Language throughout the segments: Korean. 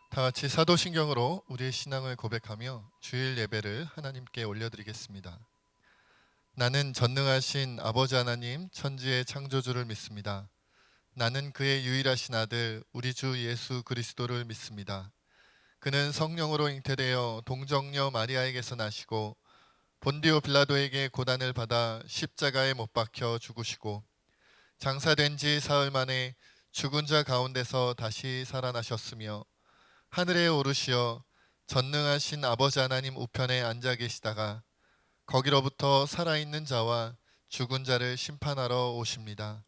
다 같이 사도신경으로 우리의 신앙을 고백하며 주일 예배를 하나님께 올려드리겠습니다. 나는 전능하신 아버지 하나님 천지의 창조주를 믿습니다. 나는 그의 유일하신 아들 우리 주 예수 그리스도를 믿습니다. 그는 성령으로 잉태되어 동정녀 마리아에게서 나시고 본디오 빌라도에게 고난을 받아 십자가에 못 박혀 죽으시고 장사된 지 사흘 만에 죽은 자 가운데서 다시 살아나셨으며 하늘에 오르시어 전능하신 아버지 하나님 우편에 앉아 계시다가 거기로부터 살아있는 자와 죽은 자를 심판하러 오십니다.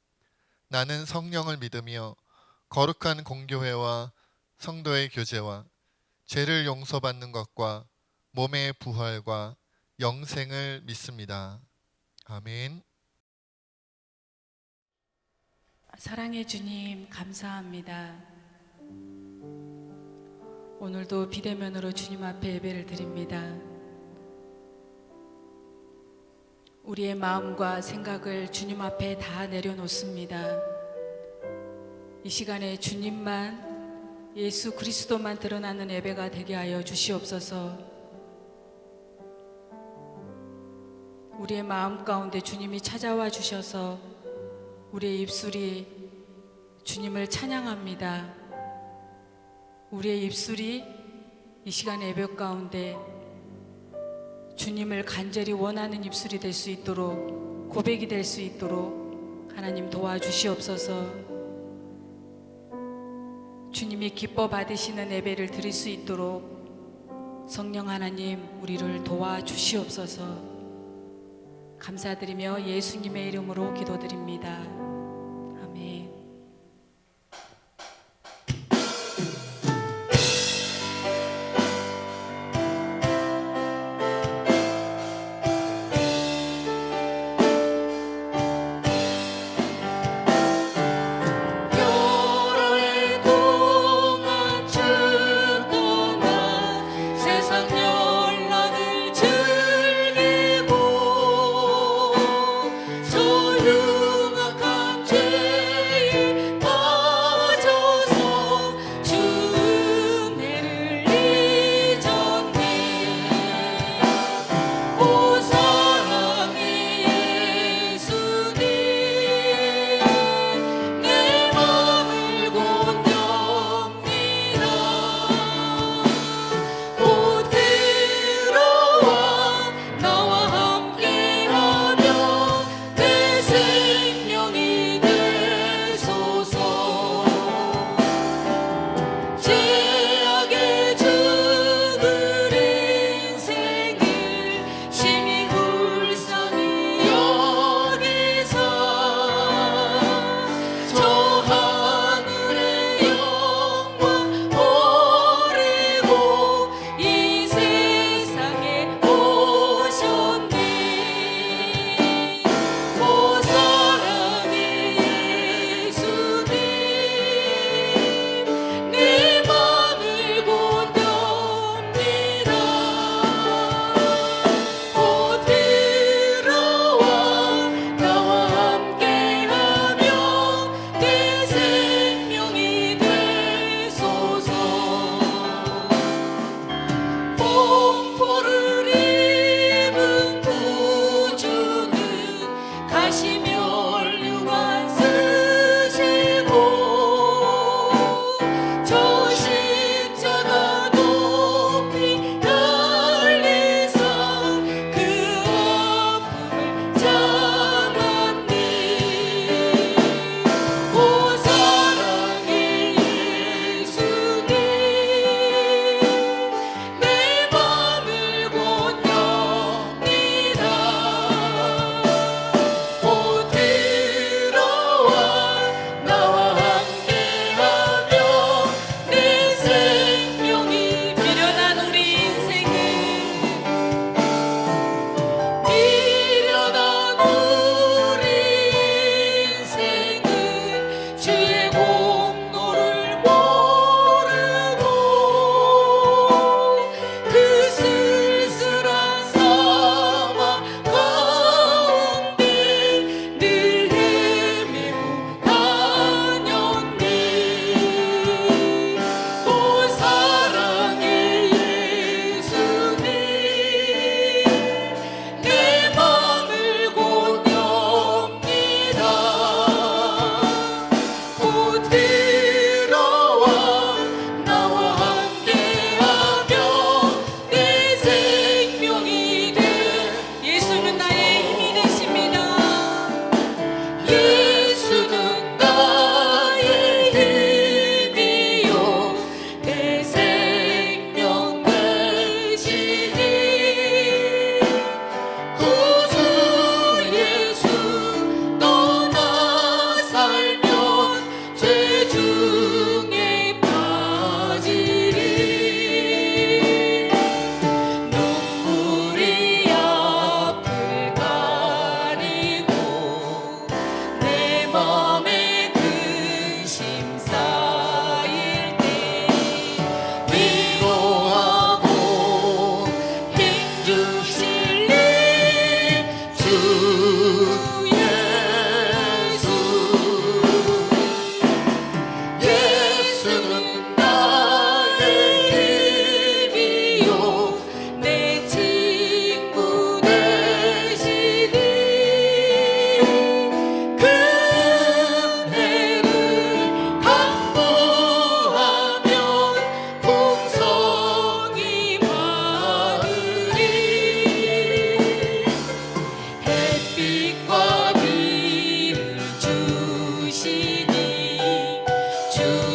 나는 성령을 믿으며 거룩한 공교회와 성도의 교제와 죄를 용서받는 것과 몸의 부활과 영생을 믿습니다. 아멘. 사랑의 주님, 감사합니다. 오늘도 비대면으로 주님 앞에 예배를 드립니다. 우리의 마음과 생각을 주님 앞에 다 내려놓습니다. 이 시간에 주님만, 예수 그리스도만 드러나는 예배가 되게 하여 주시옵소서. 우리의 마음 가운데 주님이 찾아와 주셔서 우리의 입술이 주님을 찬양합니다. 우리의 입술이 이 시간의 예배 가운데 주님을 간절히 원하는 입술이 될 수 있도록, 고백이 될 수 있도록 하나님 도와주시옵소서. 주님이 기뻐 받으시는 예배를 드릴 수 있도록 성령 하나님 우리를 도와주시옵소서. 감사드리며 예수님의 이름으로 기도드립니다. 아멘. 여러 해 동안 죽더나 세상 연락을 즐기고 저 흉악한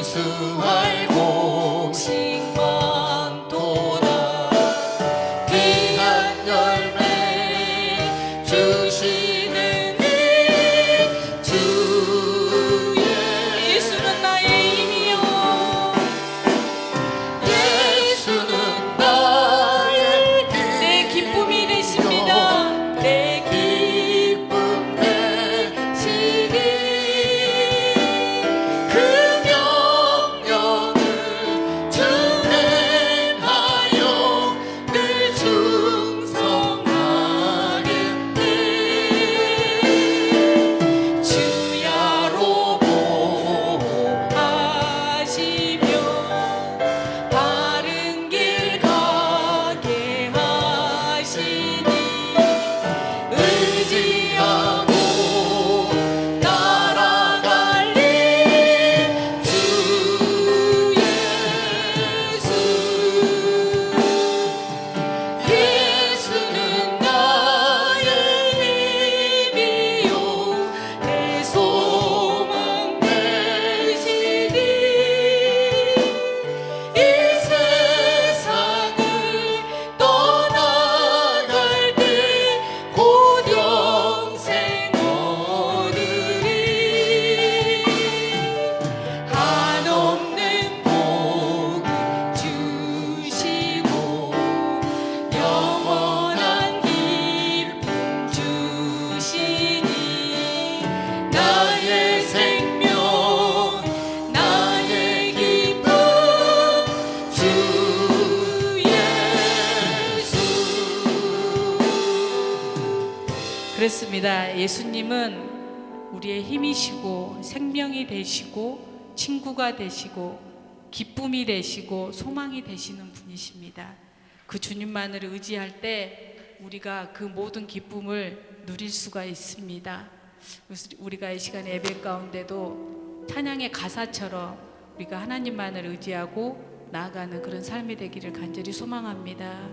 수수할 공식 많도다 귀한 열매 주시는 이 주의 예수는 나의 힘이요 예수는 나의 내 기쁨이 되십니다 내 기쁨 되시니 그 명령을 준행하여 늘 충성하겠네 주야로 보호하시며 바른 길 가게 하시니 의지하고 따라갈리 주 예수 예수는 나의 힘이요 내 소망 되시니 이 세상을 떠나갈 때 곧 영생 얻으리 한없는 복 주시고 영원한 기쁨 주시니 나의 생명 나의 기쁨 주 예수 그렇습니다. 예수님은 우리의 힘이시고 생명이 되시고 친구가 되시고 기쁨이 되시고 소망이 되시는 분이십니다. 그 주님만을 의지할 때 우리가 그 모든 기쁨을 누릴 수가 있습니다. 그래서 우리가 이 시간에 예배 가운데도 찬양의 가사처럼 우리가 하나님만을 의지하고 나아가는 그런 삶이 되기를 간절히 소망합니다.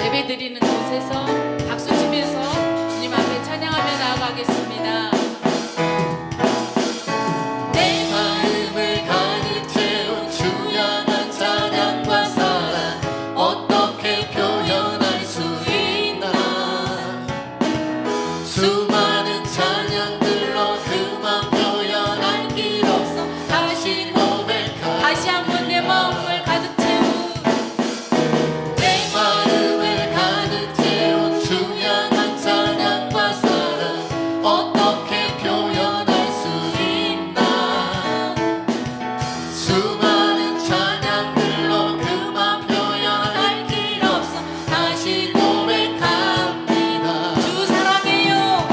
예배 드리는 곳에서 박수 치면서 주님 앞에 찬양하며 나아가겠습니다. 내 마음을 가득 채운 주양한 찬양과 사랑 어떻게 표현할 수 있나 수많은 찬양들로 그만 표현할 길 없어 다시 고백하 다시 한번 내 마음을 가득 채운 내 마음을 가득 채운 주양한 찬양과 사랑 어떻게 표현할 수 있나 수많은 찬양들로 그만 표현할 길 없어 다시 고백합니다 주 사랑해요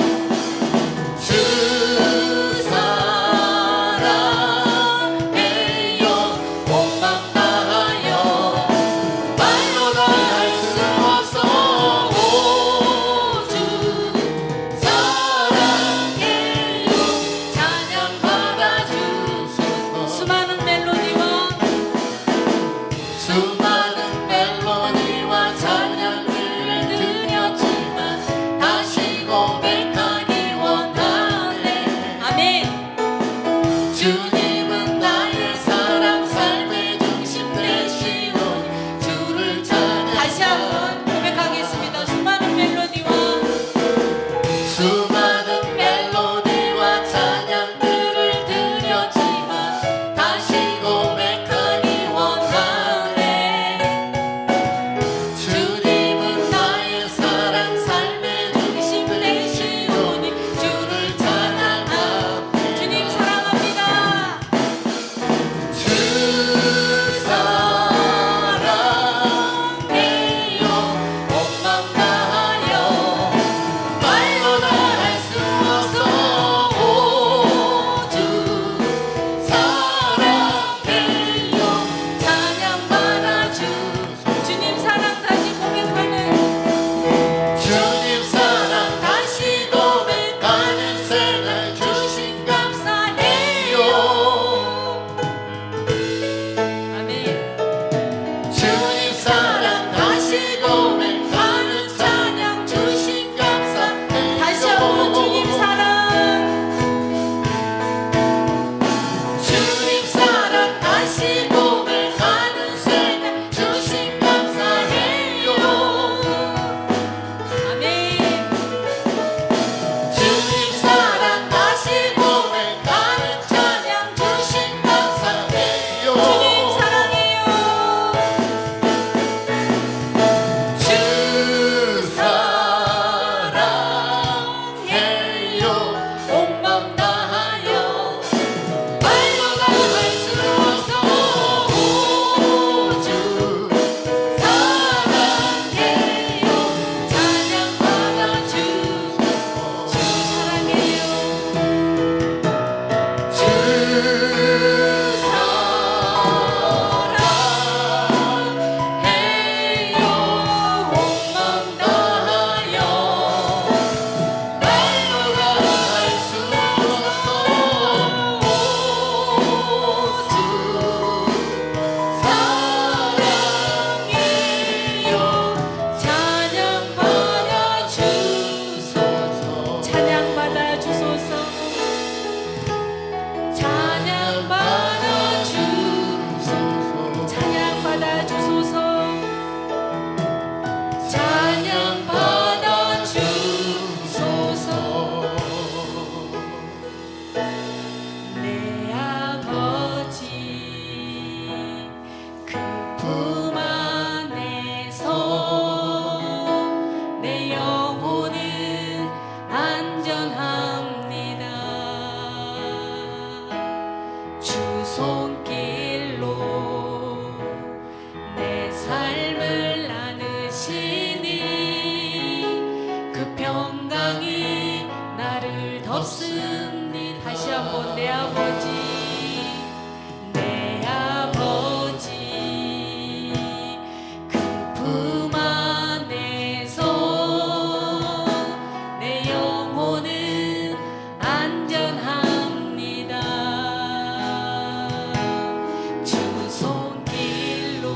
덥습니다. 다시 한번 내 아버지, 내 아버지, 그 품 안에서 내 영혼은 안전합니다. 주 손길로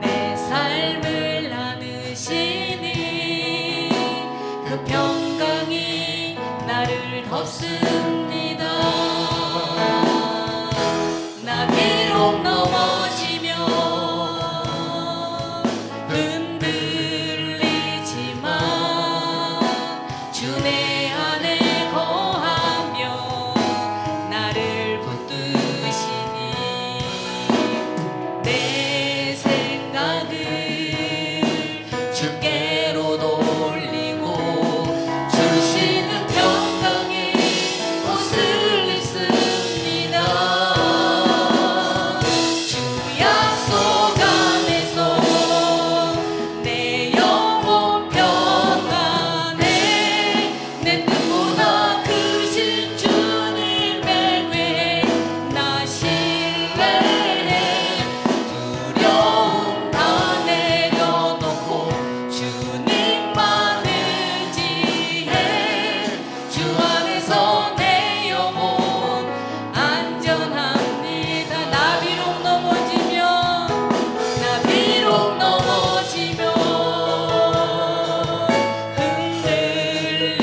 내 삶을 나누시니 그 평강이 나를 덮습니다. 나 비록 넘어지면 흔들리지만 주 내 안에 거하며 나를 붙드시니 내 생각을 주께로 돌리고 주시는 평강의 옷을 입습니다. 주 약속 안에서 내 영혼 평안해. 내 뜻보다 크신 주님의 외에 나 신뢰해. 두려움 다 내려놓고 주님만 의지해. 주 안에서 내 영혼 안전합니다. 나 비록 넘어지면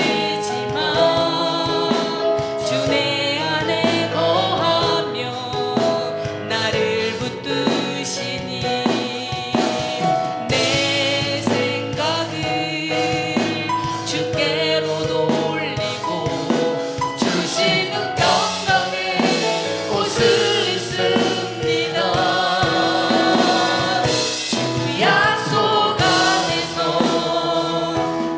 흔들리지만 주 내 안에 거하며 나를 붙드시니 내 생각을 주께로 돌리고 주시는 평강의 옷을 입습니다. 주 약속 안에서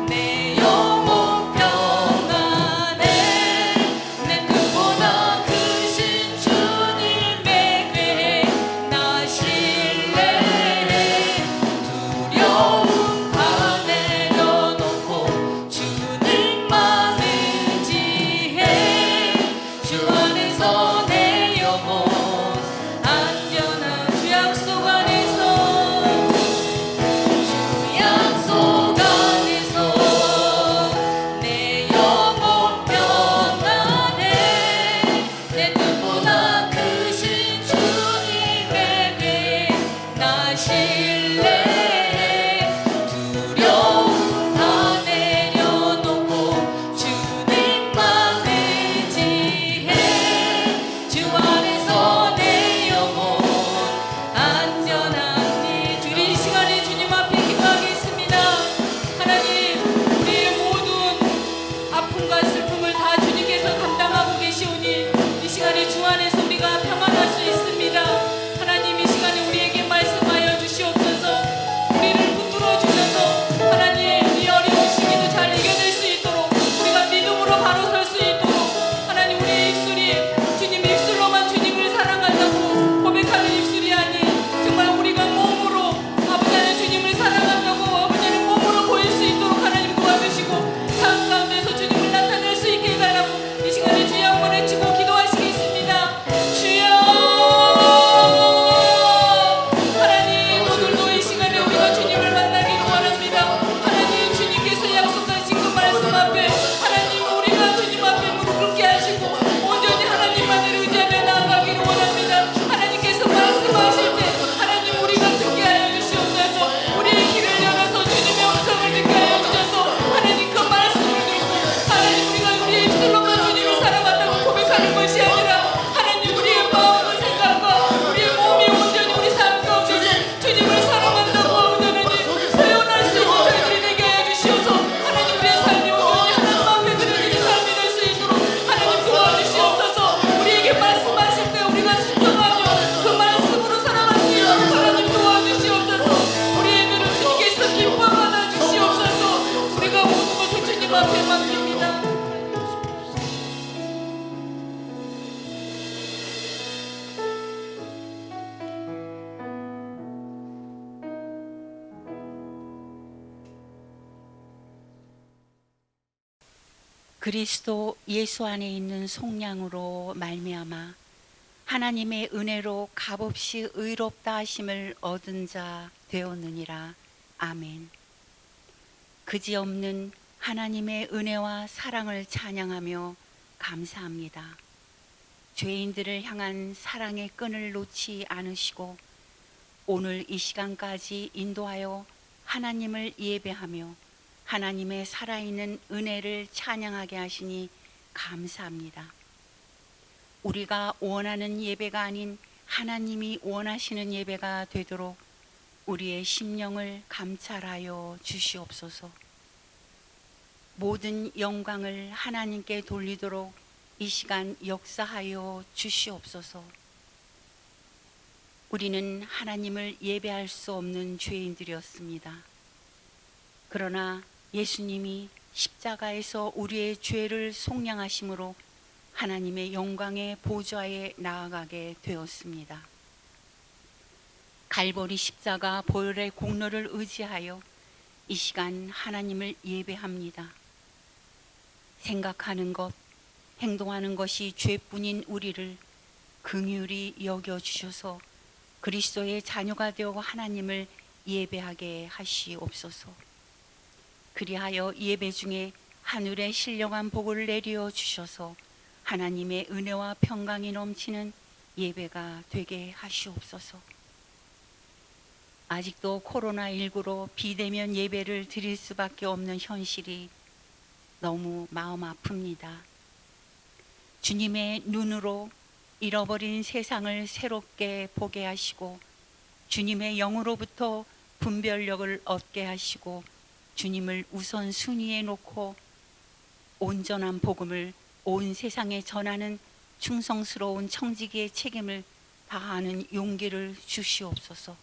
내 영혼 평안해. 내 뜻보다 크신 주님의 괴에 나 신뢰해. 두려움 다 내려놓고 주님만 의지해. 주 안에서 내 영혼 안전한 주 약속 안에서 주 약속 안에서 내 영혼 평안해. 내 뜻보다 크신 주님의 괴에 나 신뢰해. 두려움 다 내려놓고 주님만 의지해. 주 안에서 내 영혼 안전하니. 주리 이 시간에 주님 앞에 기도하겠습니다. 하나님, 우리의 모든 아픔과 슬픔을 다 주님께서 감당하고 계시오니 이 시간에 주 안에서 우리가 평안할 수 있습니다. 하나님, 이 시간에 우리에게 말씀하여 주시옵소서. 우리를 붙들어 주셔서 하나님, 이 어려운 시기도 잘 이겨낼 수 있도록 우리가 믿음으로 바로 설 수 있도록 하나님, 우리의 입술이 주님 입술로만 주님을 사랑한다고 고백하는 입술이 아닌 정말 우리가 몸으로 아버지 하나님 주님을 사랑한다고 아버지는 몸으로 보일 수 있도록 하나님 도와주시고 삶 가운데서 주님을 나타낼 수 있게 해달라고 이 시간에 주여 한번 외치고 기도하시겠습니다. 주여, 하나님, 오늘도 이 시간에 우리가 주님을 만나기를 원합니다. 하나님, 주님께서 약속하신 그 말씀 앞에 하나님, 우리가 주님 앞에 무릎 꿇게 하시고 온전히 하나님만을 의지하며 나아가기를 원합니다. 하나님께서 말씀하실 때 하나님, 우리가 듣게 하여 주시옵소서. 우리의 귀를 열어서 주님의 음성을 듣게 하여 주셔서 하나님, 그 말씀을 듣고 하나님, 우리가 우리의 입술로만 주님을 사랑한다고 고백하는 것이 아니라 하나님, 우리의 마음과 생각과 우리의 몸이 온전히 우리 삶 가운데 주님을 사랑한다고 하나님 표현할 수 있는 저희들이 되게 하여 주시옵소서. 하나님, 우리의 삶이 온전히 하나님 앞에 드려지는 삶이 될 수 있도록 하나님 도와주시옵소서. 우리에게 말씀하실 때 우리가 순종하며 그 말씀으로 살아갈 수 있도록 하나님 도와주시옵소서. 우리의 눈을 주님께서 기뻐하여 주시옵소서. 우리가 모든 것을 주님 앞에 맡깁니다. 그리스도 예수 안에 있는 속량으로 말미암아 하나님의 은혜로 값없이 의롭다 하심을 얻은 자 되었느니라. 아멘. 그지없는 하나님의 은혜와 사랑을 찬양하며 감사합니다. 죄인들을 향한 사랑의 끈을 놓지 않으시고 오늘 이 시간까지 인도하여 하나님을 예배하며 하나님의 살아있는 은혜를 찬양하게 하시니 감사합니다. 우리가 원하는 예배가 아닌 하나님이 원하시는 예배가 되도록 우리의 심령을 감찰하여 주시옵소서. 모든 영광을 하나님께 돌리도록 이 시간 역사하여 주시옵소서. 우리는 하나님을 예배할 수 없는 죄인들이었습니다. 그러나 예수님이 십자가에서 우리의 죄를 속량하심으로 하나님의 영광의 보좌에 나아가게 되었습니다. 갈보리 십자가 보혈의 공로를 의지하여 이 시간 하나님을 예배합니다. 생각하는 것, 행동하는 것이 죄뿐인 우리를 긍휼히 여겨주셔서 그리스도의 자녀가 되어 하나님을 예배하게 하시옵소서. 그리하여 예배 중에 하늘의 신령한 복을 내려 주셔서 하나님의 은혜와 평강이 넘치는 예배가 되게 하시옵소서. 아직도 코로나19로 비대면 예배를 드릴 수밖에 없는 현실이 너무 마음 아픕니다. 주님의 눈으로 잃어버린 세상을 새롭게 보게 하시고 주님의 영으로부터 분별력을 얻게 하시고 주님을 우선순위에 놓고 온전한 복음을 온 세상에 전하는 충성스러운 청지기의 책임을 다하는 용기를 주시옵소서.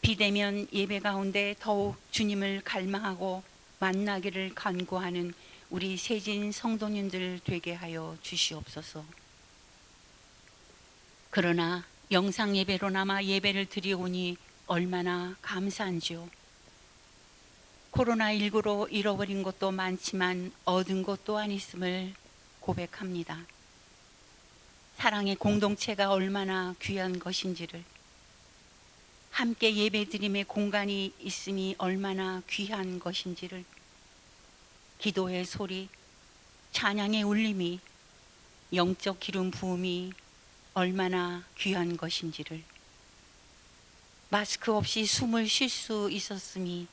비대면 예배 가운데 더욱 주님을 갈망하고 만나기를 간구하는 우리 세진 성도님들 되게 하여 주시옵소서. 그러나 영상 예배로나마 예배를 드리오니 얼마나 감사한지요. 코로나19로 잃어버린 것도 많지만 얻은 것 또한 있음을 고백합니다. 사랑의 공동체가 얼마나 귀한 것인지를, 함께 예배드림의 공간이 있음이 얼마나 귀한 것인지를, 기도의 소리, 찬양의 울림이, 영적 기름 부음이 얼마나 귀한 것인지를, 마스크 없이 숨을 쉴 수 있었음이,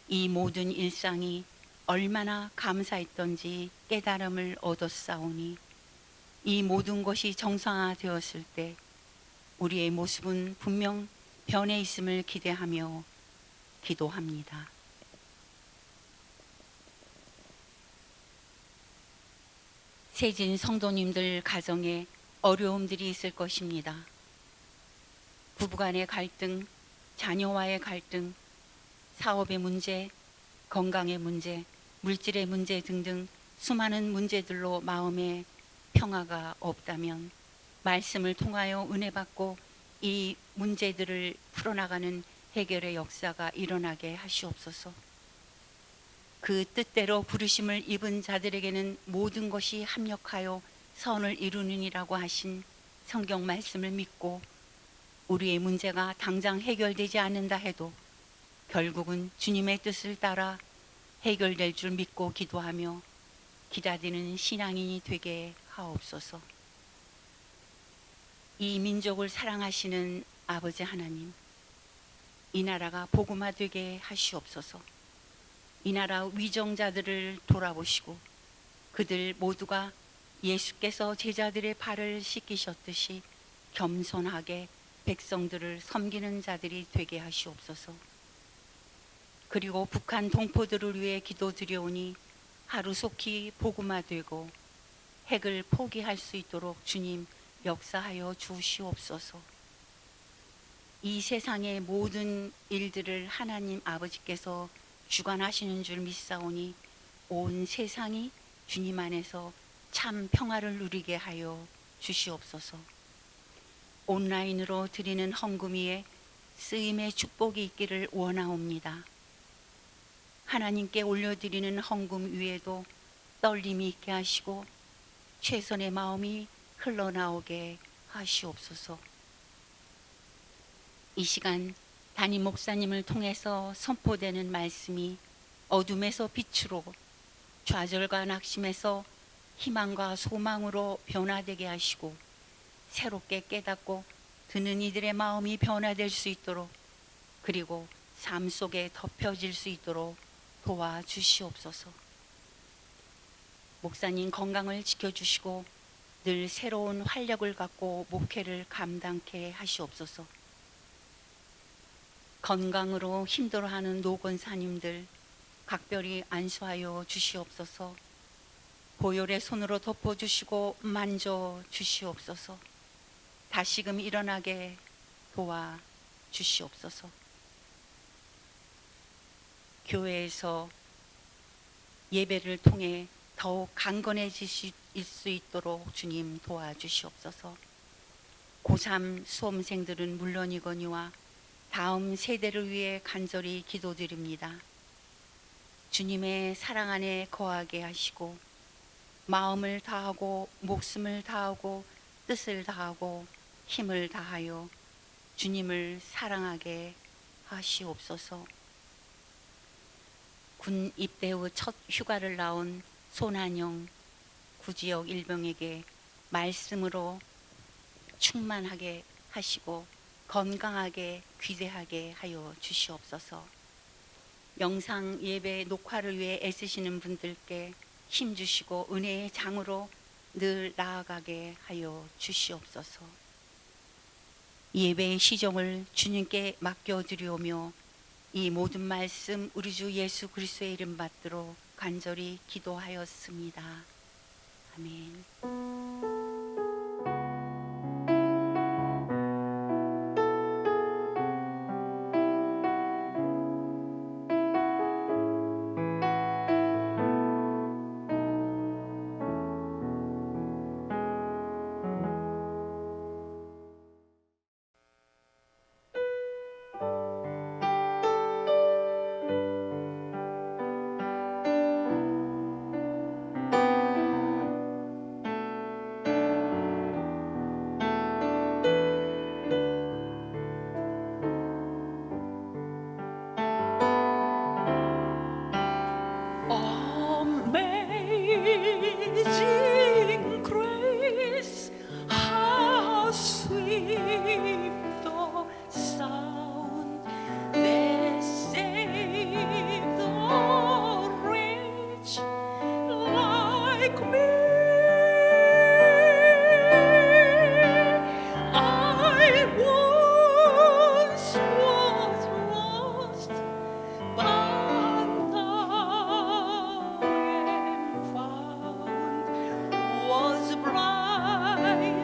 이 모든 일상이 얼마나 감사했던지 깨달음을 얻었사오니 이 모든 것이 정상화되었을 때 우리의 모습은 분명 변해 있음을 기대하며 기도합니다. 세진 성도님들 가정에 어려움들이 있을 것입니다. 부부간의 갈등, 자녀와의 갈등, 사업의 문제, 건강의 문제, 물질의 문제 등등 수많은 문제들로 마음에 평화가 없다면 말씀을 통하여 은혜 받고 이 문제들을 풀어나가는 해결의 역사가 일어나게 하시옵소서. 그 뜻대로 부르심을 입은 자들에게는 모든 것이 합력하여 선을 이루느니라고 하신 성경 말씀을 믿고 우리의 문제가 당장 해결되지 않는다 해도 결국은 주님의 뜻을 따라 해결될 줄 믿고 기도하며 기다리는 신앙인이 되게 하옵소서. 이 민족을 사랑하시는 아버지 하나님, 이 나라가 복음화되게 하시옵소서. 이 나라 위정자들을 돌아보시고 그들 모두가 예수께서 제자들의 발을 씻기셨듯이 겸손하게 백성들을 섬기는 자들이 되게 하시옵소서. 그리고 북한 동포들을 위해 기도드려오니 하루속히 복음화되고 핵을 포기할 수 있도록 주님 역사하여 주시옵소서. 이 세상의 모든 일들을 하나님 아버지께서 주관하시는 줄 믿사오니 온 세상이 주님 안에서 참 평화를 누리게 하여 주시옵소서. 온라인으로 드리는 헌금 위에 쓰임의 축복이 있기를 원하옵니다. 하나님께 올려드리는 헌금 위에도 떨림이 있게 하시고 최선의 마음이 흘러나오게 하시옵소서. 이 시간 담임 목사님을 통해서 선포되는 말씀이 어둠에서 빛으로, 좌절과 낙심에서 희망과 소망으로 변화되게 하시고 새롭게 깨닫고 드는 이들의 마음이 변화될 수 있도록, 그리고 삶 속에 덮여질 수 있도록 도와주시옵소서. 목사님 건강을 지켜주시고 늘 새로운 활력을 갖고 목회를 감당케 하시옵소서. 건강으로 힘들어하는 노권사님들 각별히 안수하여 주시옵소서. 보혈의 손으로 덮어주시고 만져주시옵소서. 다시금 일어나게 도와주시옵소서. 교회에서 예배를 통해 더욱 강건해질 수 있도록 주님 도와주시옵소서. 고3 수험생들은 물론이거니와 다음 세대를 위해 간절히 기도드립니다. 주님의 사랑 안에 거하게 하시고 마음을 다하고 목숨을 다하고 뜻을 다하고 힘을 다하여 주님을 사랑하게 하시옵소서. 군 입대 후 첫 휴가를 나온 손한영 구지역 일병에게 말씀으로 충만하게 하시고 건강하게 귀대하게 하여 주시옵소서. 영상 예배 녹화를 위해 애쓰시는 분들께 힘 주시고 은혜의 장으로 늘 나아가게 하여 주시옵소서. 예배의 시종을 주님께 맡겨드리오며 이 모든 말씀 우리 주 예수 그리스도의 이름 받들어 간절히 기도하였습니다. 아멘. Amazing grace, how sweet the sound that saved a wretch like me. I once was lost, but now am found, was blind,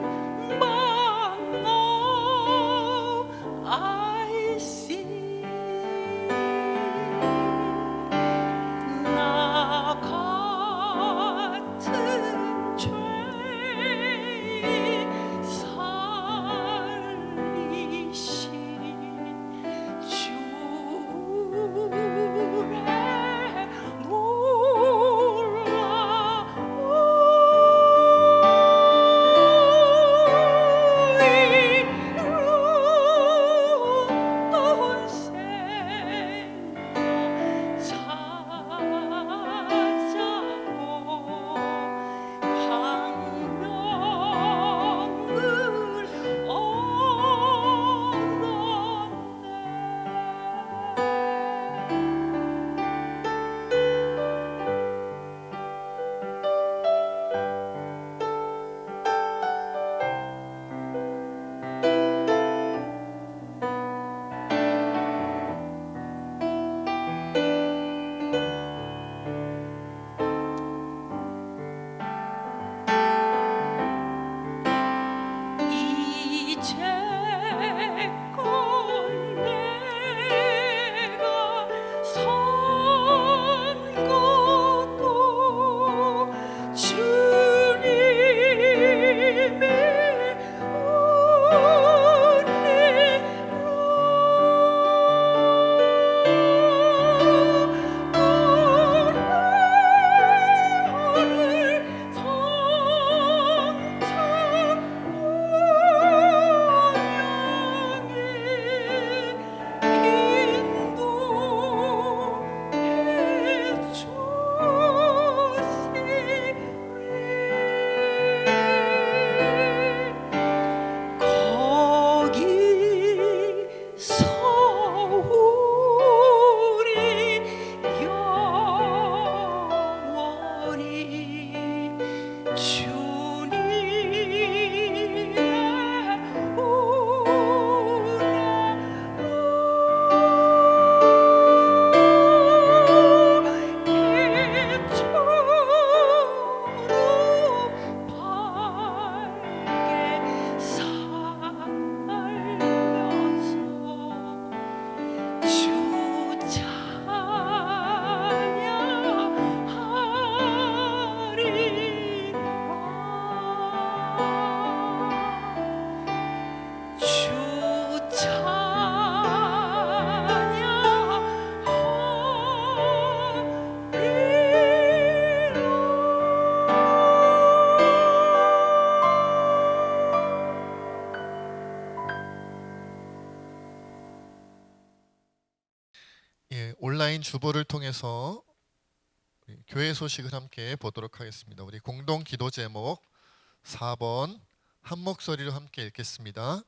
but now I see. 나 같은 주보를 통해서 우리 교회 소식을 함께 보도록 하겠습니다. 우리 공동 기도 제목 4번 한 목소리로 함께 읽겠습니다.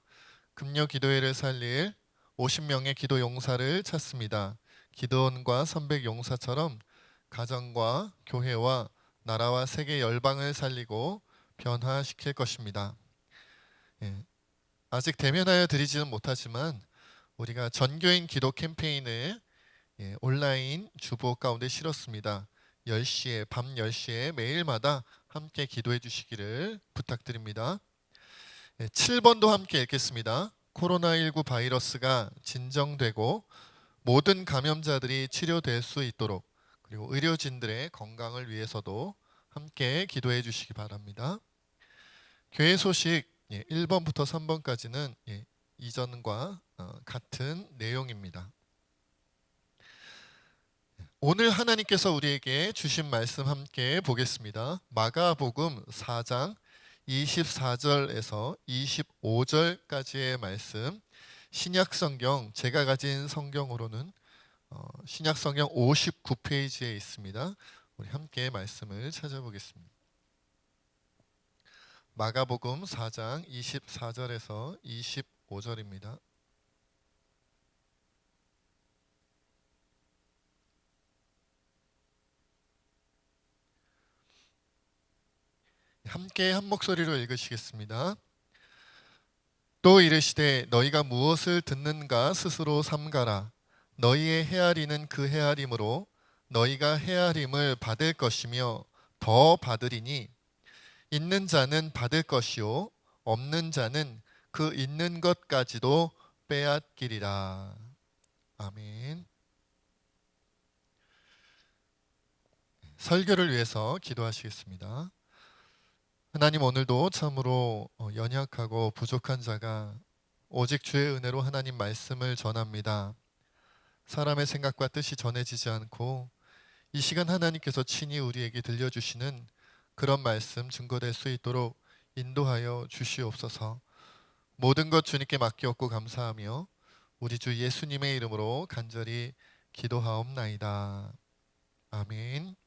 금요 기도회를 살릴 50명의 기도 용사를 찾습니다. 기도원과 선백 용사처럼 가정과 교회와 나라와 세계 열방을 살리고 변화시킬 것입니다. 아직 대면하여 드리지는 못하지만 우리가 전교인 기도 캠페인을 온라인 주보 가운데 실었습니다. 10시에 밤 10시에 매일마다 함께 기도해 주시기를 부탁드립니다. 7번도 함께 읽겠습니다. 코로나19 바이러스가 진정되고 모든 감염자들이 치료될 수 있도록, 그리고 의료진들의 건강을 위해서도 함께 기도해 주시기 바랍니다. 교회 소식 1번부터 3번까지는 이전과 같은 내용입니다. 오늘 하나님께서 우리에게 주신 말씀 함께 보겠습니다. 마가복음 4장 24절에서 25절까지의 말씀, 신약성경, 제가 가진 성경으로는 신약성경 59페이지에 있습니다. 우리 함께 말씀을 찾아보겠습니다. 마가복음 4장 24절에서 25절입니다. 함께 한 목소리로 읽으시겠습니다. 또 이르시되 너희가 무엇을 듣는가 스스로 삼가라. 너희의 헤아리는 그 헤아림으로 너희가 헤아림을 받을 것이며 더 받으리니 있는 자는 받을 것이요 없는 자는 그 있는 것까지도 빼앗기리라. 아멘. 설교를 위해서 기도하시겠습니다. 하나님, 오늘도 참으로 연약하고 부족한 자가 오직 주의 은혜로 하나님 말씀을 전합니다. 사람의 생각과 뜻이 전해지지 않고 이 시간 하나님께서 친히 우리에게 들려주시는 그런 말씀 증거될 수 있도록 인도하여 주시옵소서. 모든 것 주님께 맡기옵고 감사하며 우리 주 예수님의 이름으로 간절히 기도하옵나이다. 아멘.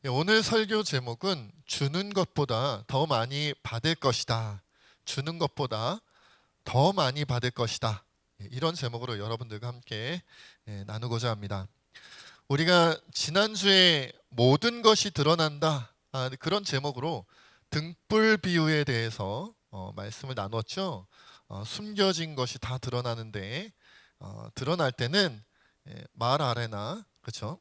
오늘 설교 제목은 주는 것보다 더 많이 받을 것이다. 주는 것보다 더 많이 받을 것이다. 이런 제목으로 여러분들과 함께 나누고자 합니다. 우리가 지난주에 모든 것이 드러난다, 그런 제목으로 등불 비유에 대해서 말씀을 나눴죠. 숨겨진 것이 다 드러나는데 드러날 때는 말 아래나, 그렇죠?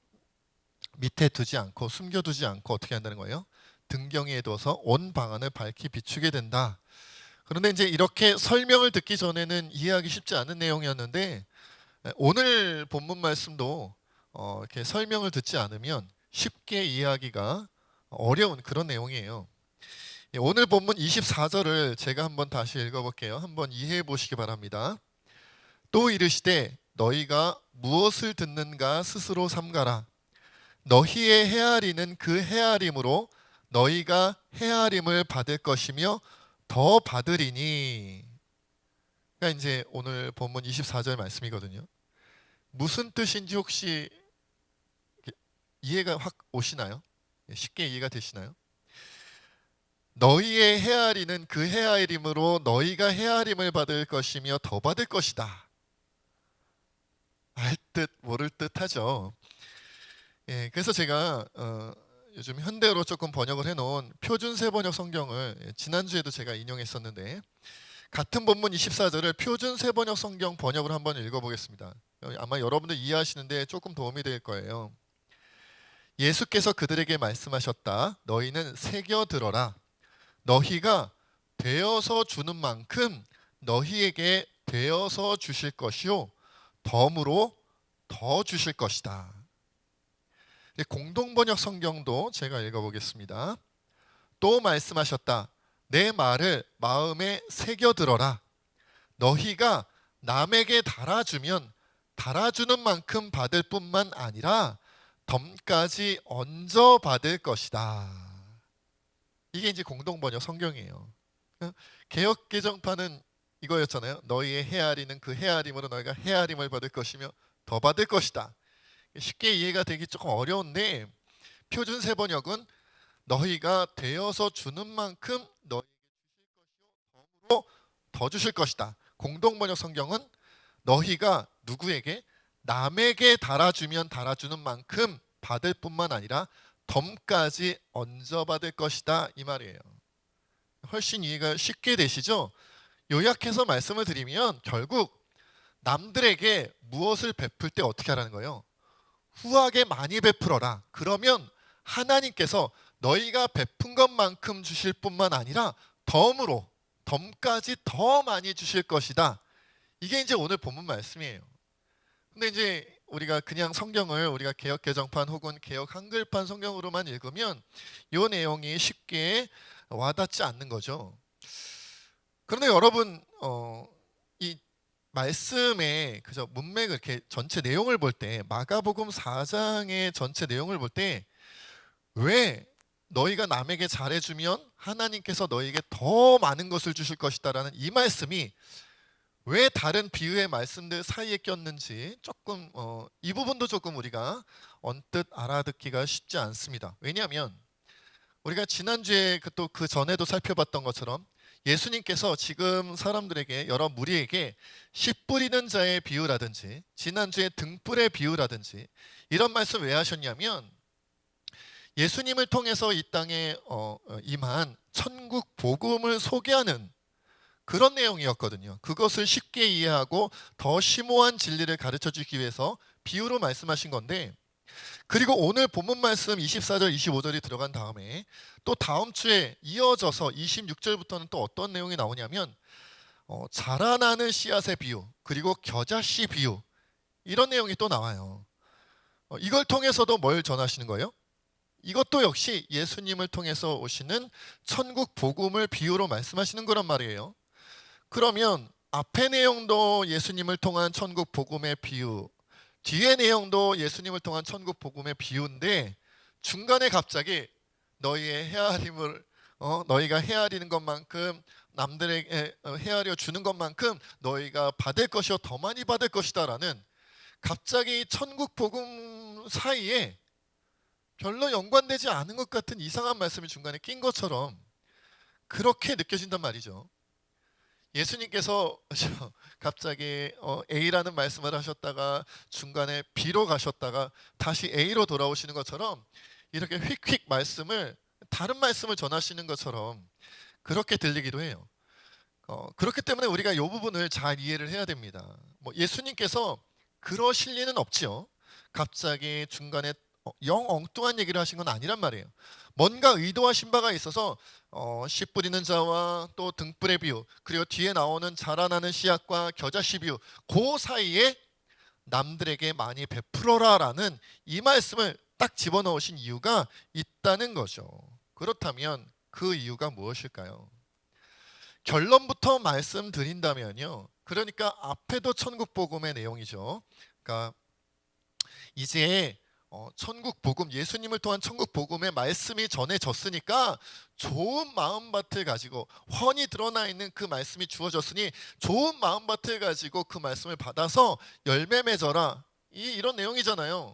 밑에 두지 않고 숨겨두지 않고 어떻게 한다는 거예요? 등경에 둬서 온 방안을 밝히 비추게 된다. 그런데 이제 이렇게 설명을 듣기 전에는 이해하기 쉽지 않은 내용이었는데 오늘 본문 말씀도 이렇게 설명을 듣지 않으면 쉽게 이해하기가 어려운 그런 내용이에요. 오늘 본문 24절을 제가 한번 다시 읽어볼게요. 한번 이해해 보시기 바랍니다. 또 이르시되 너희가 무엇을 듣는가 스스로 삼가라. 너희의 헤아리는 그 헤아림으로 너희가 헤아림을 받을 것이며 더 받으리니. 그러니까 이제 오늘 본문 24절 말씀이거든요. 무슨 뜻인지 혹시 이해가 확 오시나요? 쉽게 이해가 되시나요? 너희의 헤아리는 그 헤아림으로 너희가 헤아림을 받을 것이며 더 받을 것이다. 알 듯 모를 듯 하죠. 그래서 제가 요즘 현대어로 조금 번역을 해놓은 표준세 번역 성경을 지난주에도 제가 인용했었는데 같은 본문 24절을 표준세 번역 성경 번역으로 한번 읽어보겠습니다. 아마 여러분들 이해하시는데 조금 도움이 될 거예요. 예수께서 그들에게 말씀하셨다. 너희는 새겨들어라. 너희가 되어서 주는 만큼 너희에게 되어서 주실 것이요 덤으로 더 주실 것이다. 공동번역 성경도 제가 읽어보겠습니다. 또 말씀하셨다. 내 말을 마음에 새겨들어라. 너희가 남에게 달아주면 달아주는 만큼 받을 뿐만 아니라 덤까지 얹어 받을 것이다. 이게 이제 공동번역 성경이에요. 개역개정판은 이거였잖아요. 너희의 헤아리는 그 헤아림으로 너희가 헤아림을 받을 것이며 더 받을 것이다. 쉽게 이해가 되기 조금 어려운데 표준 세번역은 너희가 되어서 주는 만큼 너희에게 주실 것이요 덤으로 더 주실 것이다. 공동번역 성경은 너희가 누구에게 남에게 달아주면 달아주는 만큼 받을 뿐만 아니라 덤까지 얹어 받을 것이다 이 말이에요. 훨씬 이해가 쉽게 되시죠? 요약해서 말씀을 드리면 결국 남들에게 무엇을 베풀 때 어떻게 하라는 거예요? 후하게 많이 베풀어라. 그러면 하나님께서 너희가 베푼 것만큼 주실 뿐만 아니라 덤으로 덤까지 더 많이 주실 것이다. 이게 이제 오늘 본문 말씀이에요. 근데 이제 우리가 그냥 성경을 우리가 개역 개정판 혹은 개역 한글판 성경으로만 읽으면 이 내용이 쉽게 와닿지 않는 거죠. 그런데 여러분 이 말씀의 그저 문맥을 이렇게 전체 내용을 볼 때 마가복음 4장의 전체 내용을 볼 때 왜 너희가 남에게 잘해주면 하나님께서 너희에게 더 많은 것을 주실 것이다라는 이 말씀이 왜 다른 비유의 말씀들 사이에 꼈는지 조금 이 부분도 조금 우리가 언뜻 알아듣기가 쉽지 않습니다. 왜냐하면 우리가 지난주에 또 그 전에도 살펴봤던 것처럼 예수님께서 지금 사람들에게 여러 무리에게 씨 뿌리는 자의 비유라든지 지난주에 등불의 비유라든지 이런 말씀 왜 하셨냐면 예수님을 통해서 이 땅에 임한 천국 복음을 소개하는 그런 내용이었거든요. 그것을 쉽게 이해하고 더 심오한 진리를 가르쳐 주기 위해서 비유로 말씀하신 건데 그리고 오늘 본문 말씀 24절 25절이 들어간 다음에 또 다음 주에 이어져서 26절부터는 또 어떤 내용이 나오냐면 자라나는 씨앗의 비유 그리고 겨자씨 비유 이런 내용이 또 나와요. 이걸 통해서도 뭘 전하시는 거예요? 이것도 역시 예수님을 통해서 오시는 천국 복음을 비유로 말씀하시는 거란 말이에요. 그러면 앞의 내용도 예수님을 통한 천국 복음의 비유 뒤의 내용도 예수님을 통한 천국 복음의 비유인데 중간에 갑자기 너희의 헤아림을 너희가 헤아리는 것만큼 남들에게 헤아려 주는 것만큼 너희가 받을 것이요 더 많이 받을 것이다라는 갑자기 천국 복음 사이에 별로 연관되지 않은 것 같은 이상한 말씀이 중간에 낀 것처럼 그렇게 느껴진단 말이죠. 예수님께서 갑자기 A라는 말씀을 하셨다가 중간에 B로 가셨다가 다시 A로 돌아오시는 것처럼 이렇게 휙휙 말씀을 다른 말씀을 전하시는 것처럼 그렇게 들리기도 해요. 그렇기 때문에 우리가 이 부분을 잘 이해를 해야 됩니다. 예수님께서 그러실 리는 없지요. 갑자기 중간에 영 엉뚱한 얘기를 하신 건 아니란 말이에요. 뭔가 의도하신 바가 있어서 씨 뿌리는 자와 또 등불의 비유 그리고 뒤에 나오는 자라나는 씨앗과 겨자씨 비유 그 사이에 남들에게 많이 베풀어라라는 이 말씀을 딱 집어넣으신 이유가 있다는 거죠. 그렇다면 그 이유가 무엇일까요? 결론부터 말씀드린다면요. 그러니까 앞에도 천국 복음의 내용이죠. 그러니까 이제 천국 복음 예수님을 통한 천국 복음의 말씀이 전해졌으니까 좋은 마음밭을 가지고 훤히 드러나 있는 그 말씀이 주어졌으니 좋은 마음밭을 가지고 그 말씀을 받아서 열매 맺어라 이런 내용이잖아요.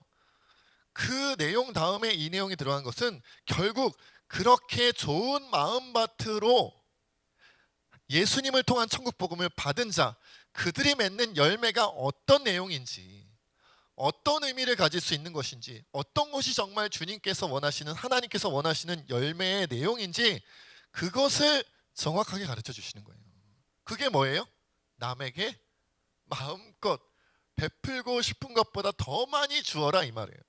그 내용 다음에 이 내용이 들어간 것은 결국 그렇게 좋은 마음밭으로 예수님을 통한 천국 복음을 받은 자 그들이 맺는 열매가 어떤 내용인지 어떤 의미를 가질 수 있는 것인지 어떤 것이 정말 주님께서 원하시는 하나님께서 원하시는 열매의 내용인지 그것을 정확하게 가르쳐 주시는 거예요. 그게 뭐예요? 남에게 마음껏 베풀고 싶은 것보다 더 많이 주어라 이 말이에요.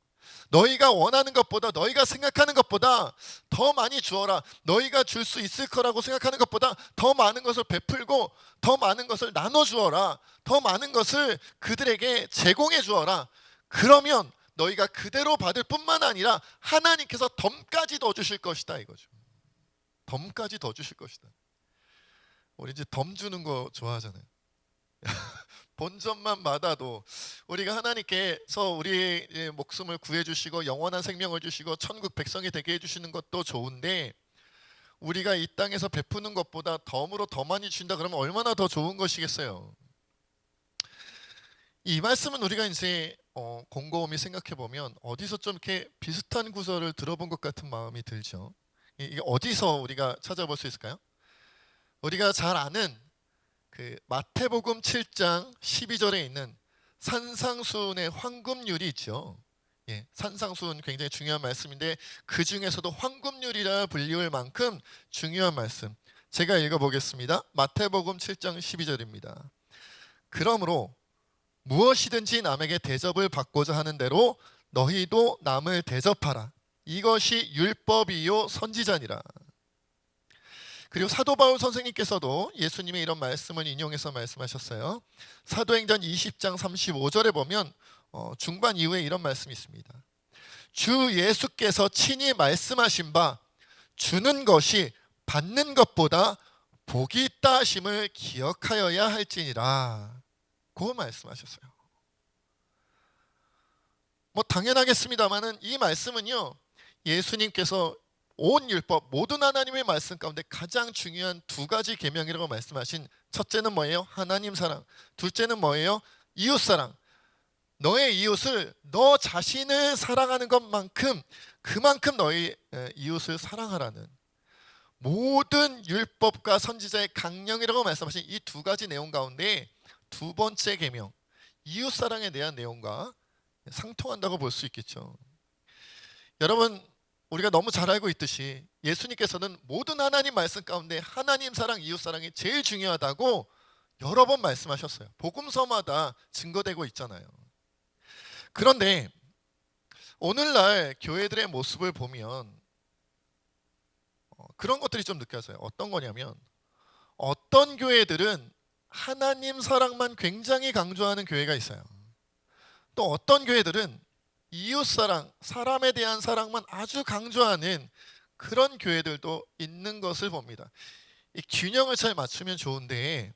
너희가 원하는 것보다 너희가 생각하는 것보다 더 많이 주어라. 너희가 줄 수 있을 거라고 생각하는 것보다 더 많은 것을 베풀고 더 많은 것을 나눠 주어라. 더 많은 것을 그들에게 제공해 주어라. 그러면 너희가 그대로 받을 뿐만 아니라 하나님께서 덤까지 더 주실 것이다 이거죠. 덤까지 더 주실 것이다. 우리 이제 덤 주는 거 좋아하잖아요. 본전만 받아도 우리가 하나님께서 우리의 목숨을 구해주시고 영원한 생명을 주시고 천국 백성이 되게 해주시는 것도 좋은데 우리가 이 땅에서 베푸는 것보다 덤으로 더 많이 주신다 그러면 얼마나 더 좋은 것이겠어요. 이 말씀은 우리가 이제 곰곰이 생각해 보면 어디서 좀 이렇게 비슷한 구절을 들어본 것 같은 마음이 들죠. 이게 어디서 우리가 찾아볼 수 있을까요? 우리가 잘 아는 그 마태복음 7장 12절에 있는 산상수훈의 황금률이 있죠. 예, 산상수훈 굉장히 중요한 말씀인데 그 중에서도 황금률이라 불리울 만큼 중요한 말씀. 제가 읽어보겠습니다. 마태복음 7장 12절입니다. 그러므로 무엇이든지 남에게 대접을 받고자 하는 대로 너희도 남을 대접하라. 이것이 율법이요 선지자니라. 그리고 사도 바울 선생님께서도 예수님의 이런 말씀을 인용해서 말씀하셨어요. 사도행전 20장 35절에 보면 중반 이후에 이런 말씀이 있습니다. 주 예수께서 친히 말씀하신 바 주는 것이 받는 것보다 복이 있다 하심을 기억하여야 할지니라. 그 말씀하셨어요. 뭐 당연하겠습니다만은 이 말씀은요, 예수님께서 온 율법 모든 하나님의 말씀 가운데 가장 중요한 두 가지 계명이라고 말씀하신 첫째는 뭐예요? 하나님 사랑. 둘째는 뭐예요? 이웃 사랑. 너의 이웃을 너 자신을 사랑하는 것만큼 그만큼 너의 이웃을 사랑하라는 모든 율법과 선지자의 강령이라고 말씀하신 이 두 가지 내용 가운데 두 번째 계명 이웃 사랑에 대한 내용과 상통한다고 볼 수 있겠죠. 여러분, 우리가 너무 잘 알고 있듯이 예수님께서는 모든 하나님 말씀 가운데 하나님 사랑, 이웃 사랑이 제일 중요하다고 여러 번 말씀하셨어요. 복음서마다 증거되고 있잖아요. 그런데 오늘날 교회들의 모습을 보면 그런 것들이 좀 느껴져요. 어떤 거냐면 어떤 교회들은 하나님 사랑만 굉장히 강조하는 교회가 있어요. 또 어떤 교회들은 이웃 사랑, 사람에 대한 사랑만 아주 강조하는 그런 교회들도 있는 것을 봅니다. 이 균형을 잘 맞추면 좋은데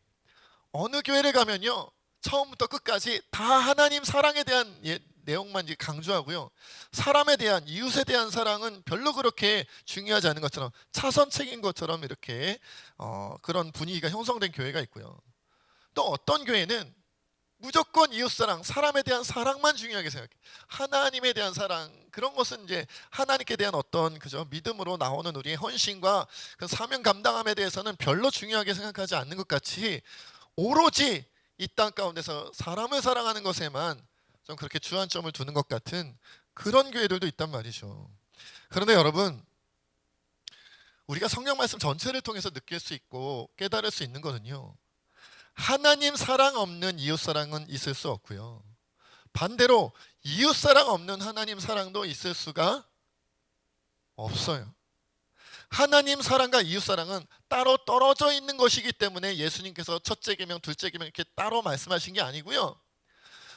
어느 교회를 가면요, 처음부터 끝까지 다 하나님 사랑에 대한 내용만 강조하고요, 사람에 대한, 이웃에 대한 사랑은 별로 그렇게 중요하지 않은 것처럼 차선책인 것처럼 이렇게 그런 분위기가 형성된 교회가 있고요. 또 어떤 교회는 무조건 이웃사랑, 사람에 대한 사랑만 중요하게 생각해. 하나님에 대한 사랑, 그런 것은 이제 하나님께 대한 어떤 믿음으로 나오는 우리의 헌신과 그 사명 감당함에 대해서는 별로 중요하게 생각하지 않는 것 같이 오로지 이 땅 가운데서 사람을 사랑하는 것에만 좀 그렇게 주안점을 두는 것 같은 그런 교회들도 있단 말이죠. 그런데 여러분, 우리가 성경 말씀 전체를 통해서 느낄 수 있고 깨달을 수 있는 것은요, 하나님 사랑 없는 이웃 사랑은 있을 수 없고요, 반대로 이웃 사랑 없는 하나님 사랑도 있을 수가 없어요. 하나님 사랑과 이웃 사랑은 따로 떨어져 있는 것이기 때문에 예수님께서 첫째 계명, 둘째 계명 이렇게 따로 말씀하신 게 아니고요,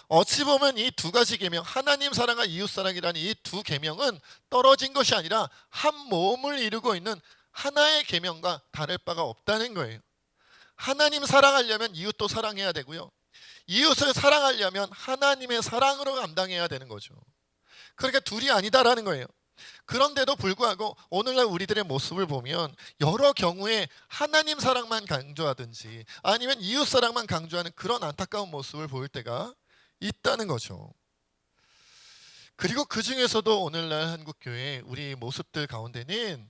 어찌 보면 이 두 가지 계명, 하나님 사랑과 이웃 사랑이라는 이 두 계명은 떨어진 것이 아니라 한 몸을 이루고 있는 하나의 계명과 다를 바가 없다는 거예요. 하나님 사랑하려면 이웃도 사랑해야 되고요, 이웃을 사랑하려면 하나님의 사랑으로 감당해야 되는 거죠. 그러니까 둘이 아니다라는 거예요. 그런데도 불구하고 오늘날 우리들의 모습을 보면 여러 경우에 하나님 사랑만 강조하든지 아니면 이웃 사랑만 강조하는 그런 안타까운 모습을 보일 때가 있다는 거죠. 그리고 그 중에서도 오늘날 한국교회 우리 모습들 가운데는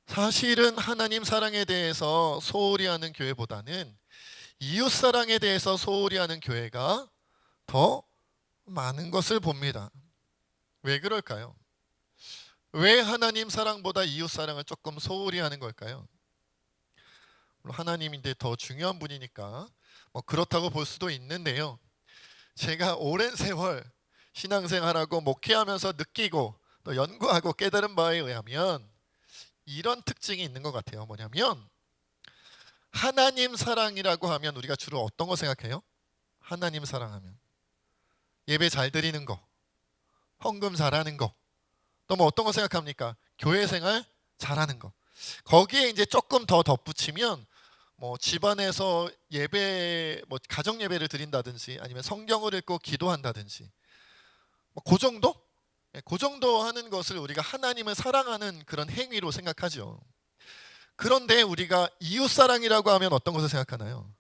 사실은 하나님 사랑에 대해서 소홀히 하는 교회보다는 이웃 사랑에 대해서 소홀히 하는 교회가 더 많은 것을 봅니다. 왜 그럴까요? 왜 하나님 사랑보다 이웃 사랑을 조금 소홀히 하는 걸까요? 하나님인데 더 중요한 분이니까 뭐 그렇다고 볼 수도 있는데요, 제가 오랜 세월 신앙생활하고 목회하면서 느끼고 또 연구하고 깨달은 바에 의하면 이런 특징이 있는 것 같아요. 뭐냐면 하나님 사랑이라고 하면 우리가 주로 어떤 거 생각해요? 하나님 사랑하면 예배 잘 드리는 거, 헌금 잘하는 거, 또 뭐 어떤 거 생각합니까? 교회 생활 잘하는 거. 거기에 이제 조금 더 덧붙이면 뭐 집안에서 예배, 뭐 가정 예배를 드린다든지 아니면 성경을 읽고 기도한다든지 뭐 그 정도? 그 정도 하는 것을 우리가 하나님을 사랑하는 그런 행위로 생각하죠. 그런데 우리가 이웃사랑이라고 하면 어떤 것을 생각하나요?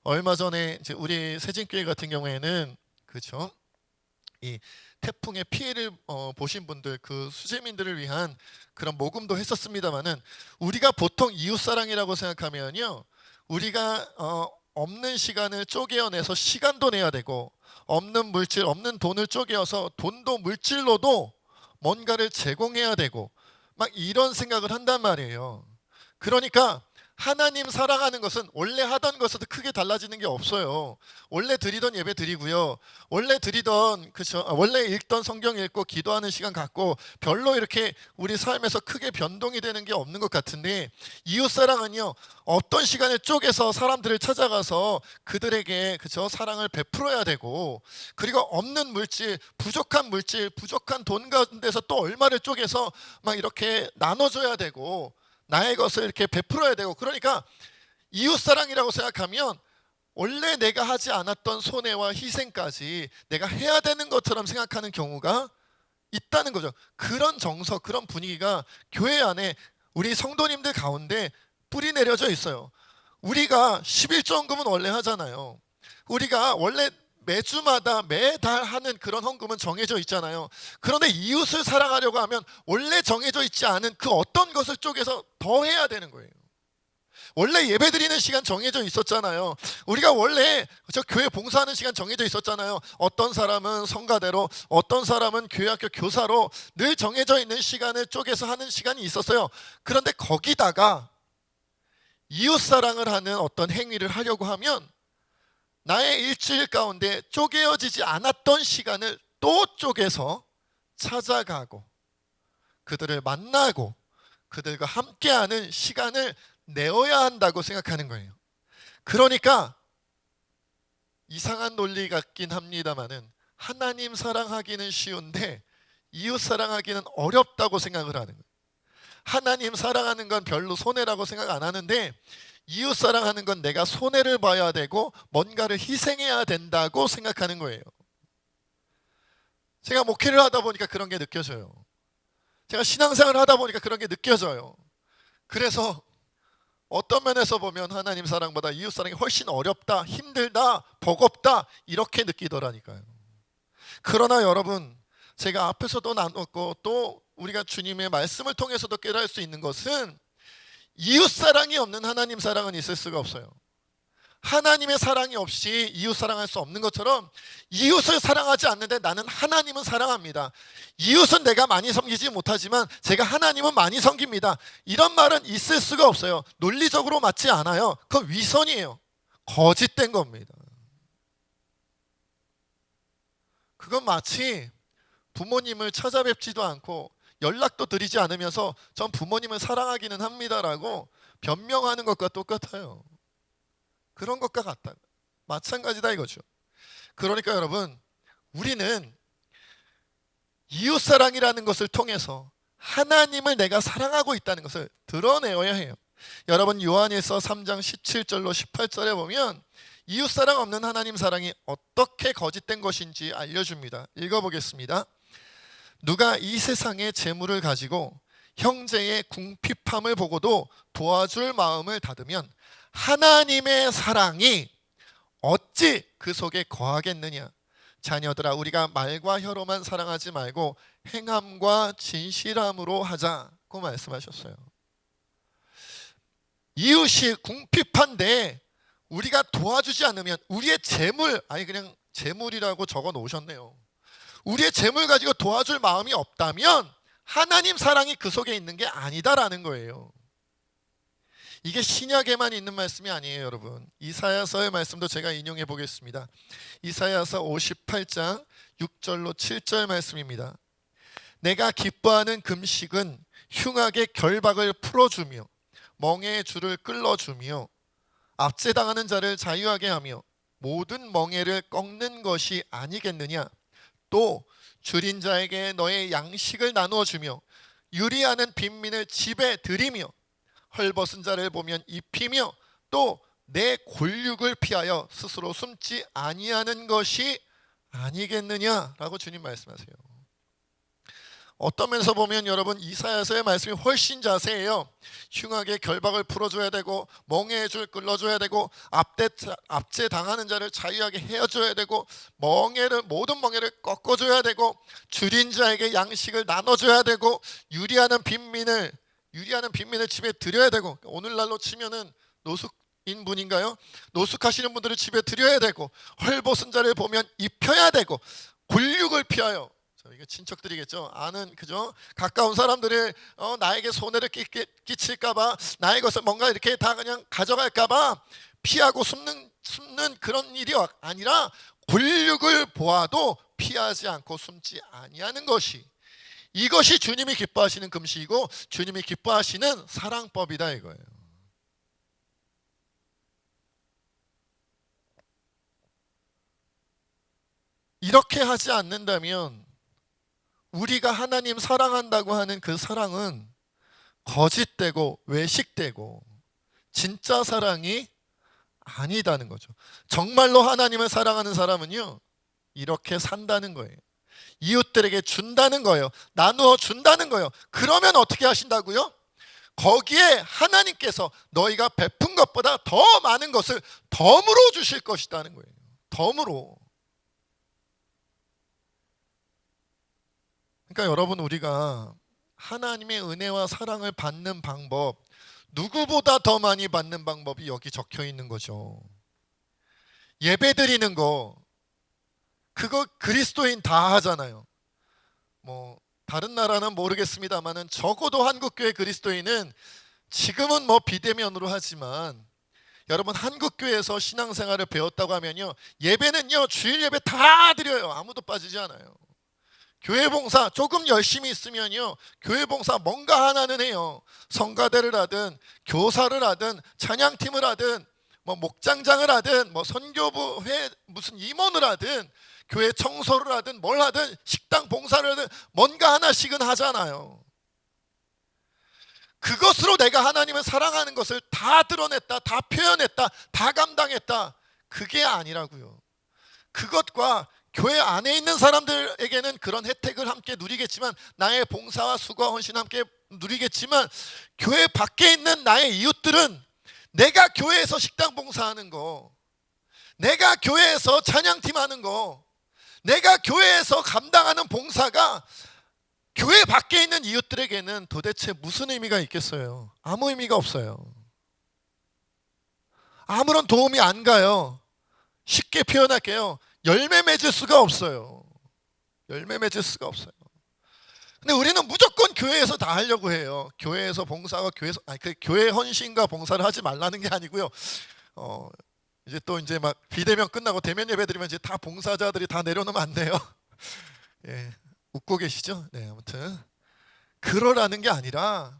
얼마 전에 이제 우리 세진교회 같은 경우에는 그렇죠. 이 태풍의 피해를 보신 분들, 그 수재민들을 위한 그런 모금도 했었습니다마는, 우리가 보통 이웃사랑이라고 생각하면요, 우리가 없는 시간을 쪼개어내서 시간도 내야 되고, 없는 물질, 없는 돈을 쪼개어서 돈도 물질로도 뭔가를 제공해야 되고, 막 이런 생각을 한단 말이에요. 그러니까 하나님 사랑하는 것은 원래 하던 것에도 크게 달라지는 게 없어요. 원래 드리던 예배 드리고요. 원래 드리던 원래 읽던 성경 읽고 기도하는 시간 갖고 별로 이렇게 우리 삶에서 크게 변동이 되는 게 없는 것 같은데, 이웃 사랑은요, 어떤 시간을 쪼개서 사람들을 찾아가서 그들에게 사랑을 베풀어야 되고, 그리고 없는 물질, 부족한 돈 가운데서 또 얼마를 쪼개서 막 이렇게 나눠줘야 되고, 나의 것을 이렇게 베풀어야 되고, 그러니까 이웃사랑이라고 생각하면 원래 내가 하지 않았던 손해와 희생까지 내가 해야 되는 것처럼 생각하는 경우가 있다는 거죠. 그런 정서, 그런 분위기가 교회 안에 우리 성도님들 가운데 뿌리 내려져 있어요. 우리가 11조헌금은 원래 하잖아요. 우리가 원래 매주마다 매달 하는 그런 헌금은 정해져 있잖아요. 그런데 이웃을 사랑하려고 하면 원래 정해져 있지 않은 그 어떤 것을 쪼개서 더 해야 되는 거예요. 원래 예배드리는 시간 정해져 있었잖아요. 우리가 원래 교회 봉사하는 시간 정해져 있었잖아요. 어떤 사람은 성가대로, 어떤 사람은 교회학교 교사로 늘 정해져 있는 시간을 쪼개서 하는 시간이 있었어요. 그런데 거기다가 이웃사랑을 하는 어떤 행위를 하려고 하면 나의 일주일 가운데 쪼개어지지 않았던 시간을 또 쪼개서 찾아가고, 그들을 만나고 그들과 함께하는 시간을 내어야 한다고 생각하는 거예요. 그러니까 이상한 논리 같긴 합니다마는 하나님 사랑하기는 쉬운데 이웃 사랑하기는 어렵다고 생각을 하는 거예요. 하나님 사랑하는 건 별로 손해라고 생각 안 하는데, 이웃 사랑하는 건 내가 손해를 봐야 되고 뭔가를 희생해야 된다고 생각하는 거예요. 제가 목회를 하다 보니까 그런 게 느껴져요. 제가 신앙생활을 하다 보니까 그런 게 느껴져요. 그래서 어떤 면에서 보면 하나님 사랑보다 이웃 사랑이 훨씬 어렵다, 힘들다, 버겁다 이렇게 느끼더라니까요. 그러나 여러분, 제가 앞에서도 나눴고 또 우리가 주님의 말씀을 통해서도 깨달을 수 있는 것은, 이웃 사랑이 없는 하나님 사랑은 있을 수가 없어요. 하나님의 사랑이 없이 이웃 사랑할 수 없는 것처럼, 이웃을 사랑하지 않는데 나는 하나님은 사랑합니다. 이웃은 내가 많이 섬기지 못하지만 제가 하나님은 많이 섬깁니다. 이런 말은 있을 수가 없어요. 논리적으로 맞지 않아요. 그건 위선이에요. 거짓된 겁니다. 그건 마치 부모님을 찾아뵙지도 않고 연락도 드리지 않으면서 전 부모님을 사랑하기는 합니다라고 변명하는 것과 똑같아요. 그런 것과 같다. 마찬가지다 이거죠. 그러니까 여러분, 우리는 이웃사랑이라는 것을 통해서 하나님을 내가 사랑하고 있다는 것을 드러내어야 해요. 여러분, 요한일서 3장 17절로 18절에 보면 이웃사랑 없는 하나님 사랑이 어떻게 거짓된 것인지 알려줍니다. 읽어보겠습니다. 누가 이 세상의 재물을 가지고 형제의 궁핍함을 보고도 도와줄 마음을 닫으면 하나님의 사랑이 어찌 그 속에 거하겠느냐. 자녀들아, 우리가 말과 혀로만 사랑하지 말고 행함과 진실함으로 하자고 말씀하셨어요. 이웃이 궁핍한데 우리가 도와주지 않으면, 우리의 재물, 아니 그냥 재물이라고 적어 놓으셨네요. 우리의 재물 가지고 도와줄 마음이 없다면 하나님 사랑이 그 속에 있는 게 아니다라는 거예요. 이게 신약에만 있는 말씀이 아니에요, 여러분. 이사야서의 말씀도 제가 인용해 보겠습니다. 이사야서 58장 6절로 7절 말씀입니다. 내가 기뻐하는 금식은 흉악의 결박을 풀어주며 멍에의 줄을 끌어주며 압제당하는 자를 자유하게 하며 모든 멍에를 꺾는 것이 아니겠느냐. 또 줄인 자에게 너의 양식을 나누어 주며 유리하는 빈민을 집에 들이며 헐벗은 자를 보면 입히며 또 내 골육을 피하여 스스로 숨지 아니하는 것이 아니겠느냐라고 주님 말씀하세요. 어떤 면에서 보면 여러분 이사야서의 말씀이 훨씬 자세해요. 흉악의 결박을 풀어줘야 되고, 멍에의 줄 끌어줘야 되고, 압제 당하는 자를 자유하게 헤어줘야 되고, 모든 멍에를 꺾어줘야 되고, 줄인 자에게 양식을 나눠줘야 되고, 유리하는 빈민을 집에 드려야 되고, 오늘날로 치면은 노숙인 분인가요? 노숙하시는 분들을 집에 드려야 되고, 헐벗은 자를 보면 입혀야 되고, 굴육을 피하여, 이게 친척들이겠죠. 아는, 그죠? 가까운 사람들이 나에게 손해를 끼칠까봐, 나의 것을 뭔가 이렇게 다 그냥 가져갈까봐 피하고 숨는 그런 일이 아니라, 굴육을 보아도 피하지 않고 숨지 아니하는 것이, 이것이 주님이 기뻐하시는 금식이고 주님이 기뻐하시는 사랑법이다 이거예요. 이렇게 하지 않는다면 우리가 하나님 사랑한다고 하는 그 사랑은 거짓되고 외식되고 진짜 사랑이 아니다는 거죠. 정말로 하나님을 사랑하는 사람은요, 이렇게 산다는 거예요. 이웃들에게 준다는 거예요. 나누어 준다는 거예요. 그러면 어떻게 하신다고요? 거기에 하나님께서 너희가 베푼 것보다 더 많은 것을 덤으로 주실 것이라는 거예요. 덤으로. 그러니까 여러분, 우리가 하나님의 은혜와 사랑을 받는 방법, 누구보다 더 많이 받는 방법이 여기 적혀 있는 거죠. 예배 드리는 거, 그거 그리스도인 다 하잖아요. 뭐 다른 나라는 모르겠습니다만은 적어도 한국교회 그리스도인은 지금은 뭐 비대면으로 하지만, 여러분 한국교회에서 신앙생활을 배웠다고 하면요, 예배는요 주일 예배 다 드려요. 아무도 빠지지 않아요. 교회 봉사 조금 열심히 있으면요, 교회 봉사 뭔가 하나는 해요. 성가대를 하든 교사를 하든 찬양팀을 하든 뭐 목장장을 하든 뭐 선교부 회 무슨 임원을 하든 교회 청소를 하든 뭘 하든 식당 봉사를 하든 뭔가 하나씩은 하잖아요. 그것으로 내가 하나님을 사랑하는 것을 다 드러냈다, 다 표현했다, 다 감당했다, 그게 아니라고요. 그것과 교회 안에 있는 사람들에게는 그런 혜택을 함께 누리겠지만, 나의 봉사와 수고와 헌신 함께 누리겠지만, 교회 밖에 있는 나의 이웃들은 내가 교회에서 식당 봉사하는 거, 내가 교회에서 찬양팀 하는 거, 내가 교회에서 감당하는 봉사가 교회 밖에 있는 이웃들에게는 도대체 무슨 의미가 있겠어요? 아무 의미가 없어요. 아무런 도움이 안 가요. 쉽게 표현할게요. 열매 맺을 수가 없어요. 열매 맺을 수가 없어요. 근데 우리는 무조건 교회에서 다 하려고 해요. 교회에서 봉사가 교회 헌신과 봉사를 하지 말라는 게 아니고요. 이제 막 비대면 끝나고 대면 예배 드리면 이제 다 봉사자들이 다 내려놓으면 안 돼요. 예, 웃고 계시죠? 네, 아무튼 그러라는 게 아니라,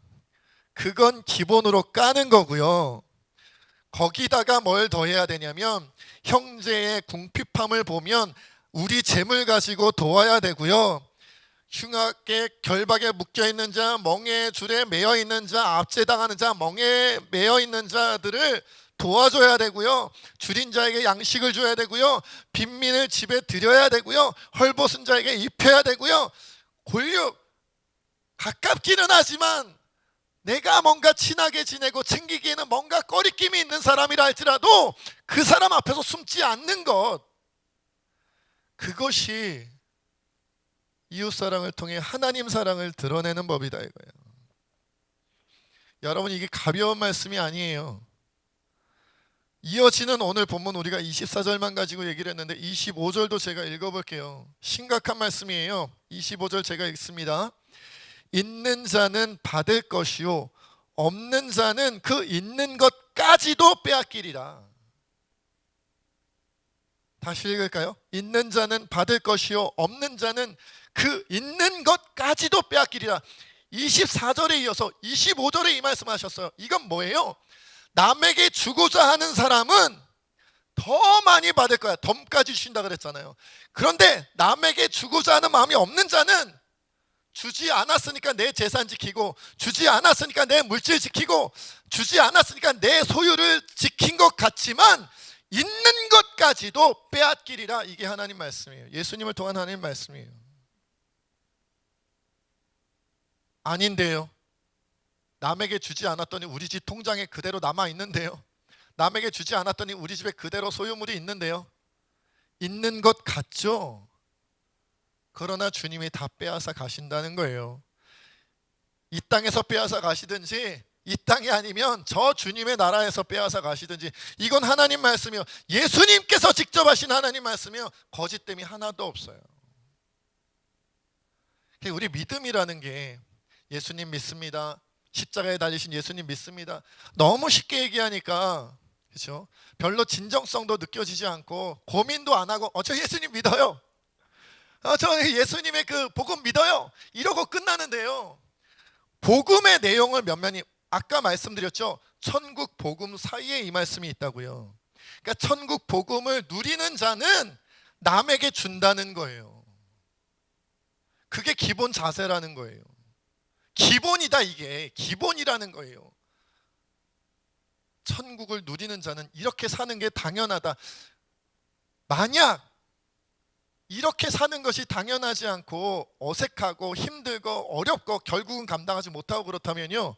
그건 기본으로 까는 거고요. 거기다가 뭘 더해야 되냐면, 형제의 궁핍함을 보면 우리 재물 가지고 도와야 되고요. 흉악의 결박에 묶여있는 자, 멍에 줄에 매여있는 자, 압제당하는 자, 멍에 매여있는 자들을 도와줘야 되고요. 줄인 자에게 양식을 줘야 되고요. 빈민을 집에 들여야 되고요. 헐벗은 자에게 입혀야 되고요. 권력, 가깝기는 하지만 내가 뭔가 친하게 지내고 챙기기에는 뭔가 꺼리낌이 있는 사람이라 할지라도 그 사람 앞에서 숨지 않는 것, 그것이 이웃사랑을 통해 하나님 사랑을 드러내는 법이다 이거예요. 여러분, 이게 가벼운 말씀이 아니에요. 이어지는 오늘 본문, 우리가 24절만 가지고 얘기를 했는데 25절도 제가 읽어볼게요. 심각한 말씀이에요. 25절 제가 읽습니다. 있는 자는 받을 것이요 없는 자는 그 있는 것까지도 빼앗기리라. 다시 읽을까요? 있는 자는 받을 것이요 없는 자는 그 있는 것까지도 빼앗기리라. 24절에 이어서 25절에 이 말씀하셨어요. 이건 뭐예요? 남에게 주고자 하는 사람은 더 많이 받을 거야. 덤까지 주신다 그랬잖아요. 그런데 남에게 주고자 하는 마음이 없는 자는 주지 않았으니까 내 재산 지키고, 주지 않았으니까 내 물질 지키고, 주지 않았으니까 내 소유를 지킨 것 같지만 있는 것까지도 빼앗기리라. 이게 하나님 말씀이에요. 예수님을 통한 하나님 말씀이에요. 아닌데요. 남에게 주지 않았더니 우리 집 통장에 그대로 남아 있는데요. 남에게 주지 않았더니 우리 집에 그대로 소유물이 있는데요. 있는 것 같죠? 그러나 주님이 다 빼앗아 가신다는 거예요. 이 땅에서 빼앗아 가시든지 이 땅이 아니면 저 주님의 나라에서 빼앗아 가시든지, 이건 하나님 말씀이요, 예수님께서 직접 하신 하나님 말씀이요, 거짓됨이 하나도 없어요. 우리 믿음이라는 게 예수님 믿습니다, 십자가에 달리신 예수님 믿습니다, 너무 쉽게 얘기하니까 그렇죠? 별로 진정성도 느껴지지 않고 고민도 안 하고 저 예수님 믿어요, 저 예수님의 그 복음 믿어요, 이러고 끝나는데요. 복음의 내용을 면면히 아까 말씀드렸죠. 천국 복음 사이에 이 말씀이 있다고요. 그러니까 천국 복음을 누리는 자는 남에게 준다는 거예요. 그게 기본 자세라는 거예요. 기본이다, 이게 기본이라는 거예요. 천국을 누리는 자는 이렇게 사는 게 당연하다. 만약 이렇게 사는 것이 당연하지 않고 어색하고 힘들고 어렵고 결국은 감당하지 못하고 그렇다면요,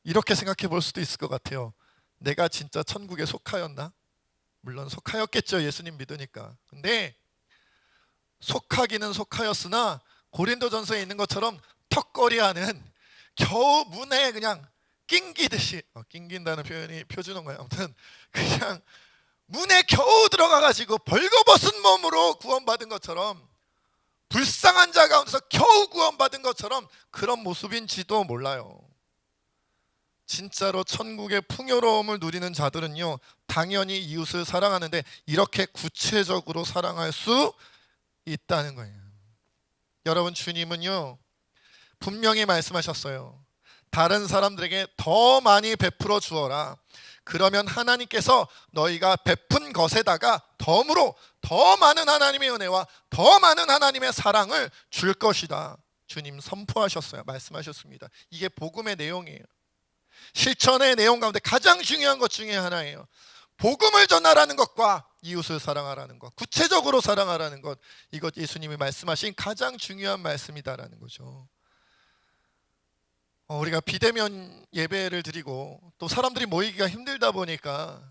이렇게 생각해 볼 수도 있을 것 같아요. 내가 진짜 천국에 속하였나? 물론 속하였겠죠, 예수님 믿으니까. 근데 속하기는 속하였으나 고린도전서에 있는 것처럼 턱걸이하는, 겨우 문에 그냥 낑기듯이, 낑긴다는 표현이 표준어인가요? 아무튼 그냥 문에 겨우 들어가가지고 벌거벗은 몸으로 구원받은 것처럼, 불쌍한 자 가운데서 겨우 구원받은 것처럼 그런 모습인지도 몰라요. 진짜로 천국의 풍요로움을 누리는 자들은요, 당연히 이웃을 사랑하는데 이렇게 구체적으로 사랑할 수 있다는 거예요. 여러분, 주님은요 분명히 말씀하셨어요. 다른 사람들에게 더 많이 베풀어 주어라. 그러면 하나님께서 너희가 베푼 것에다가 덤으로 더 많은 하나님의 은혜와 더 많은 하나님의 사랑을 줄 것이다. 주님 선포하셨어요. 말씀하셨습니다. 이게 복음의 내용이에요. 실천의 내용 가운데 가장 중요한 것 중에 하나예요. 복음을 전하라는 것과 이웃을 사랑하라는 것, 구체적으로 사랑하라는 것, 이것 예수님이 말씀하신 가장 중요한 말씀이다라는 거죠. 우리가 비대면 예배를 드리고 또 사람들이 모이기가 힘들다 보니까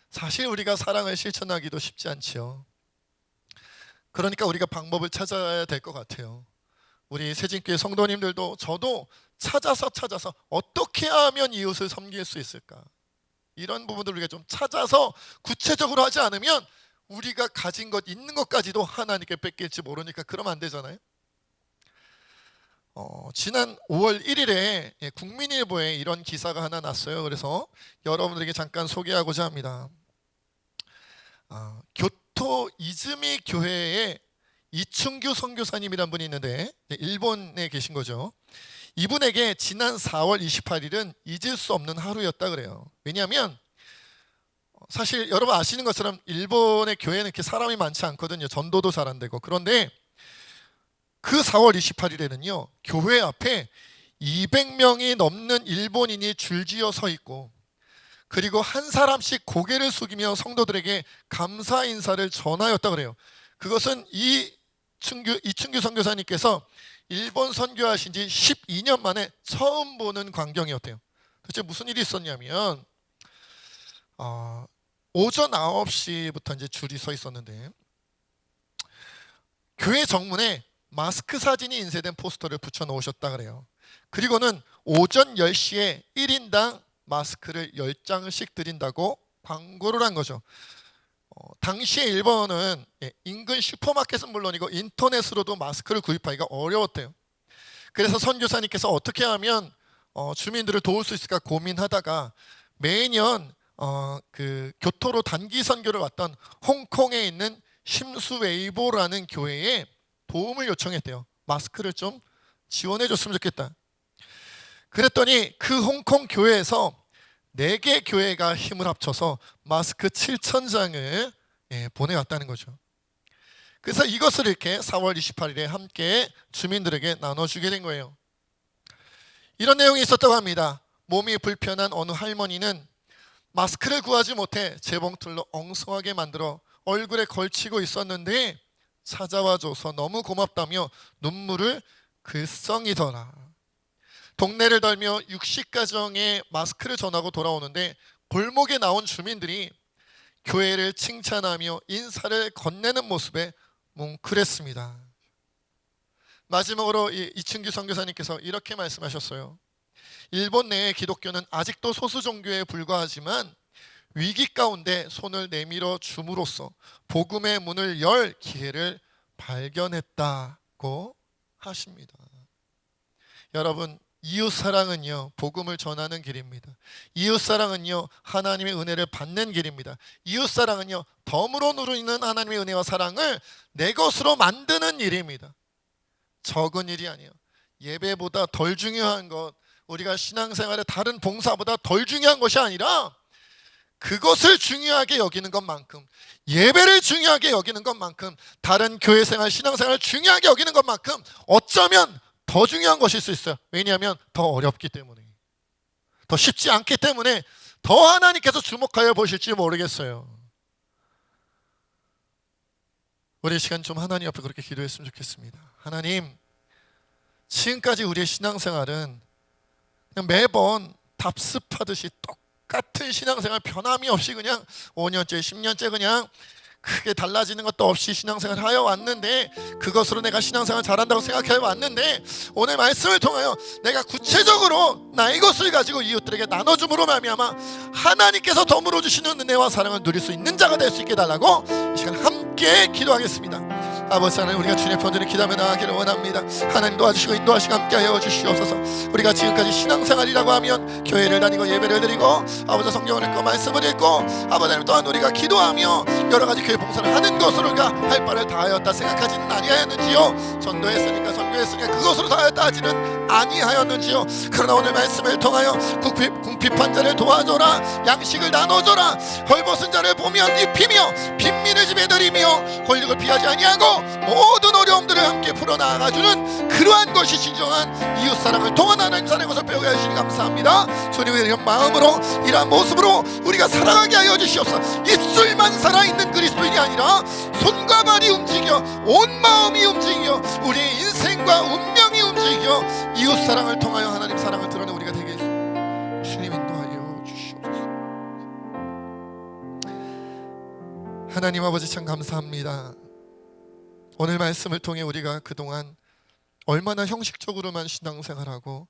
사실 우리가 사랑을 실천하기도 쉽지 않죠. 그러니까 우리가 방법을 찾아야 될 것 같아요. 우리 새진교회 성도님들도 저도 찾아서 어떻게 하면 이웃을 섬길 수 있을까, 이런 부분들 우리가 좀 찾아서 구체적으로 하지 않으면 우리가 가진 것, 있는 것까지도 하나님께 뺏길지 모르니까 그러면 안 되잖아요. 지난 5월 1일에 국민일보에 이런 기사가 하나 났어요. 그래서 여러분들에게 잠깐 소개하고자 합니다. 교토 이즈미 교회에 이충규 선교사님이란 분이 있는데 일본에 계신 거죠. 이분에게 지난 4월 28일은 잊을 수 없는 하루였다 그래요. 왜냐하면 사실 여러분 아시는 것처럼 일본의 교회는 이렇게 사람이 많지 않거든요. 전도도 잘 안 되고. 그런데 그 4월 28일에는요 교회 앞에 200명이 넘는 일본인이 줄지어 서 있고, 그리고 한 사람씩 고개를 숙이며 성도들에게 감사 인사를 전하였다 그래요. 그것은 이충규 선교사님께서 일본 선교하신 지 12년 만에 처음 보는 광경이었대요. 도대체 무슨 일이 있었냐면 오전 9시부터 이제 줄이 서 있었는데 교회 정문에 마스크 사진이 인쇄된 포스터를 붙여 놓으셨다 그래요. 그리고는 오전 10시에 1인당 마스크를 10장씩 드린다고 광고를 한 거죠. 당시에 일본은 인근 슈퍼마켓은 물론이고 인터넷으로도 마스크를 구입하기가 어려웠대요. 그래서 선교사님께서 어떻게 하면 주민들을 도울 수 있을까 고민하다가 매년 그 교토로 단기 선교를 왔던 홍콩에 있는 심수웨이보라는 교회에 도움을 요청했대요. 마스크를 좀 지원해 줬으면 좋겠다. 그랬더니 그 홍콩 교회에서 4개 교회가 힘을 합쳐서 마스크 7,000장을 보내왔다는 거죠. 그래서 이것을 이렇게 4월 28일에 함께 주민들에게 나눠주게 된 거예요. 이런 내용이 있었다고 합니다. 몸이 불편한 어느 할머니는 마스크를 구하지 못해 재봉틀로 엉성하게 만들어 얼굴에 걸치고 있었는데 찾아와줘서 너무 고맙다며 눈물을 그 성이더라. 동네를 돌며 60가정에 마스크를 전하고 돌아오는데 골목에 나온 주민들이 교회를 칭찬하며 인사를 건네는 모습에 뭉클했습니다. 마지막으로 이춘규 선교사님께서 이렇게 말씀하셨어요. 일본 내의 기독교는 아직도 소수 종교에 불과하지만 위기 가운데 손을 내밀어 줌으로써 복음의 문을 열 기회를 발견했다고 하십니다. 여러분, 이웃사랑은요 복음을 전하는 길입니다. 이웃사랑은요 하나님의 은혜를 받는 길입니다. 이웃사랑은요 덤으로 누리는 하나님의 은혜와 사랑을 내 것으로 만드는 일입니다. 적은 일이 아니에요. 예배보다 덜 중요한 것, 우리가 신앙생활의 다른 봉사보다 덜 중요한 것이 아니라 그것을 중요하게 여기는 것만큼, 예배를 중요하게 여기는 것만큼, 다른 교회생활, 신앙생활을 중요하게 여기는 것만큼 어쩌면 더 중요한 것일 수 있어요. 왜냐하면 더 어렵기 때문에, 더 쉽지 않기 때문에 더 하나님께서 주목하여 보실지 모르겠어요. 우리 시간 좀 하나님 앞에 그렇게 기도했으면 좋겠습니다. 하나님, 지금까지 우리의 신앙생활은 그냥 매번 답습하듯이 똑같은 신앙생활 변함이 없이 그냥 5년째 10년째 그냥 크게 달라지는 것도 없이 신앙생활을 하여 왔는데, 그것으로 내가 신앙생활 잘한다고 생각해 왔는데, 오늘 말씀을 통하여 내가 구체적으로 나의 것을 가지고 이웃들에게 나눠줌으로 말미암아 하나님께서 덤으로 주시는 은혜와 사랑을 누릴 수 있는 자가 될 수 있게 해달라고 이 시간 함께 기도하겠습니다. 아버지 하나님, 우리가 주님의 편지를 기도하며 나아가기를 원합니다. 하나님 도와주시고 인도하시고 함께하여 주시옵소서. 우리가 지금까지 신앙생활이라고 하면 교회를 다니고 예배를 드리고 아버지 성경을 읽고 말씀을 읽고 아버지 하나님 또한 우리가 기도하며 여러가지 교회 봉사를 하는 것으로 우리가 할 바를 다하였다 생각하지는 아니하였는지요. 전도했으니까 선교했으니까 그것으로 다하였다 하지는 아니하였는지요. 그러나 오늘 말씀을 통하여 궁핍한 자를 도와줘라, 양식을 나눠줘라, 헐벗은 자를 보면 입히며 빈민을 집에 들이며 권력을 피하지 아니하고 모든 어려움들을 함께 풀어나가주는 그러한 것이 진정한 이웃사랑을 통한 하나님 사랑의 것을 배우게 하시니 감사합니다. 주님의 이런 마음으로, 이러한 모습으로 우리가 살아가게 하여 주시옵소서. 입술만 살아있는 그리스도인이 아니라 손과 발이 움직여, 온 마음이 움직여, 우리의 인생과 운명이 움직여 이웃사랑을 통하여 하나님 사랑을 드러내 우리가 되게 해주시옵소서. 주님 인도하여 주시옵소서. 하나님 아버지 참 감사합니다. 오늘 말씀을 통해 우리가 그동안 얼마나 형식적으로만 신앙생활하고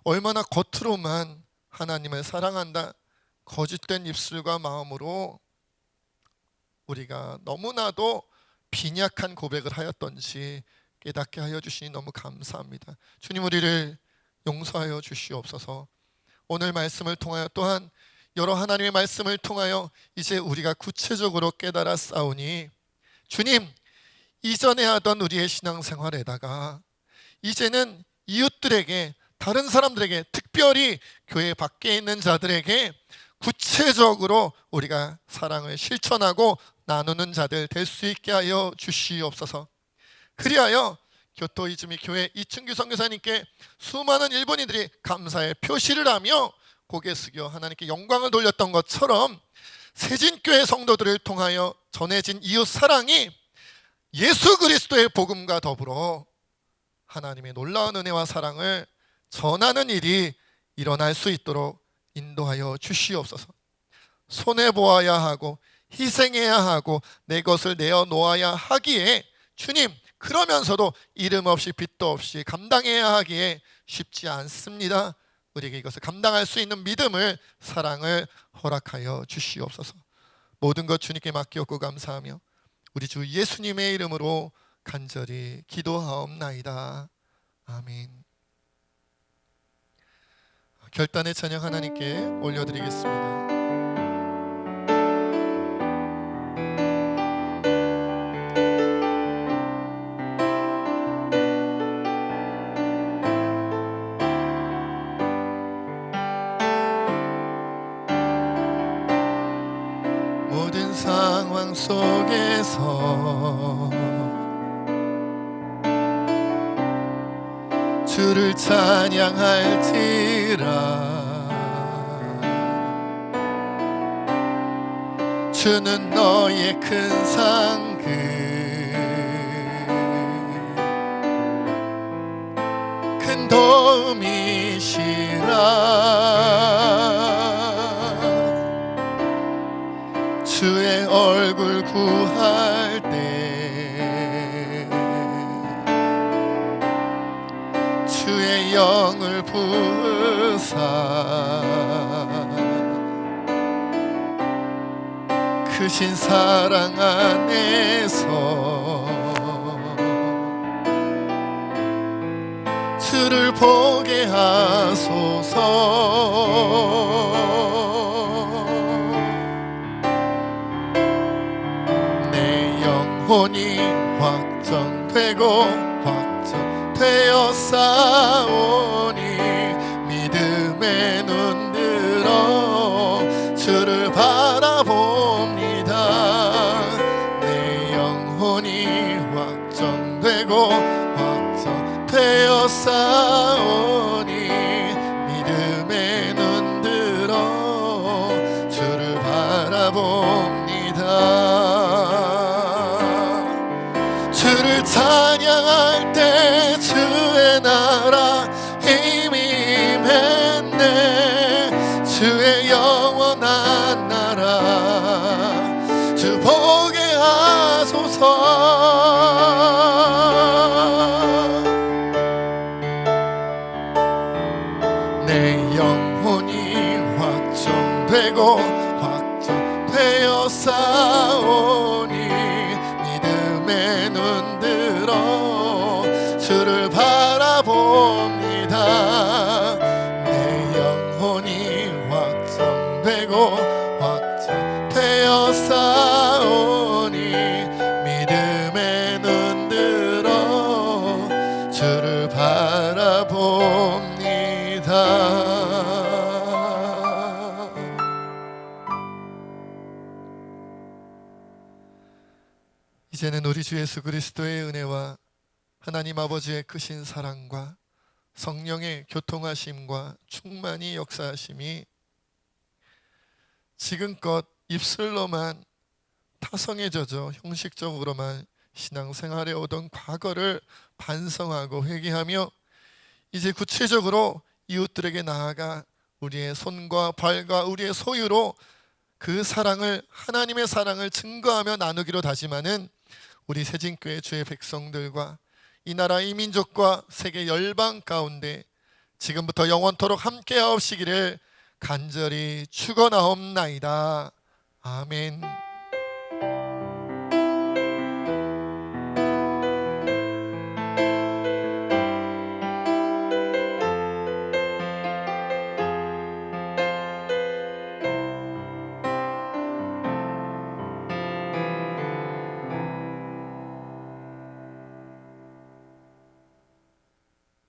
얼마나 겉으로만 하나님을 사랑한다 거짓된 입술과 마음으로 우리가 너무나도 빈약한 고백을 하였던지 깨닫게 하여 주시니 너무 감사합니다. 주님, 우리를 용서하여 주시옵소서. 오늘 말씀을 통하여 또한 여러 하나님의 말씀을 통하여 이제 우리가 구체적으로 깨달아 싸우니, 주님, 이전에 하던 우리의 신앙생활에다가 이제는 이웃들에게, 다른 사람들에게, 특별히 교회 밖에 있는 자들에게 구체적으로 우리가 사랑을 실천하고 나누는 자들 될 수 있게 하여 주시옵소서. 그리하여 교토 이즈미 교회 이춘규 선교사님께 수많은 일본인들이 감사의 표시를 하며 고개 숙여 하나님께 영광을 돌렸던 것처럼 세진교회 성도들을 통하여 전해진 이웃 사랑이 예수 그리스도의 복음과 더불어 하나님의 놀라운 은혜와 사랑을 전하는 일이 일어날 수 있도록 인도하여 주시옵소서. 손해보아야 하고 희생해야 하고 내 것을 내어놓아야 하기에, 주님, 그러면서도 이름 없이 빚도 없이 감당해야 하기에 쉽지 않습니다. 우리에게 이것을 감당할 수 있는 믿음을, 사랑을 허락하여 주시옵소서. 모든 것 주님께 맡기옵고 감사하며 우리 주 예수님의 이름으로 간절히 기도하옵나이다. 아멘. 결단의 찬양 하나님께 올려드리겠습니다. 모든 상황 속에서 주를 찬양할지라. 주는 너의 큰 상급, 큰 도움이시라. 주의 얼굴 구할 때 주의 영을 부으사 크신 사랑 안에서 주를 보게 하소서. 내 영혼이 확정되고 확정되어 싸우니 믿음의 눈 들어 주를 바라봅니다. 내 영혼이 확정되고 확정되어 싸우니 믿음의 눈 들어 주를 바라봅니다. 주를 찬양할 때 주의 나라 힘이 임했네. 주의 영원한 나라 주 보게 하소서. 내 영혼이 확정되고 확정되어 싸우니 믿음의 눈 들어 주를 바라봅니다. 내 영혼이 확정되고 확정되어 싸우니 믿음의 눈 들어 주를 바라봅니다. 이제는 우리 주 예수 그리스도의 은혜와 하나님 아버지의 크신 사랑과 성령의 교통하심과 충만히 역사하심이 지금껏 입술로만 타성에 젖어 형식적으로만 신앙생활에 오던 과거를 반성하고 회개하며 이제 구체적으로 이웃들에게 나아가 우리의 손과 발과 우리의 소유로 그 사랑을, 하나님의 사랑을 증거하며 나누기로 다짐하는 우리 새진교회 주의 백성들과 이 나라 이 민족과 세계 열방 가운데 지금부터 영원토록 함께하옵시기를 간절히 축원하옵나이다. 아멘.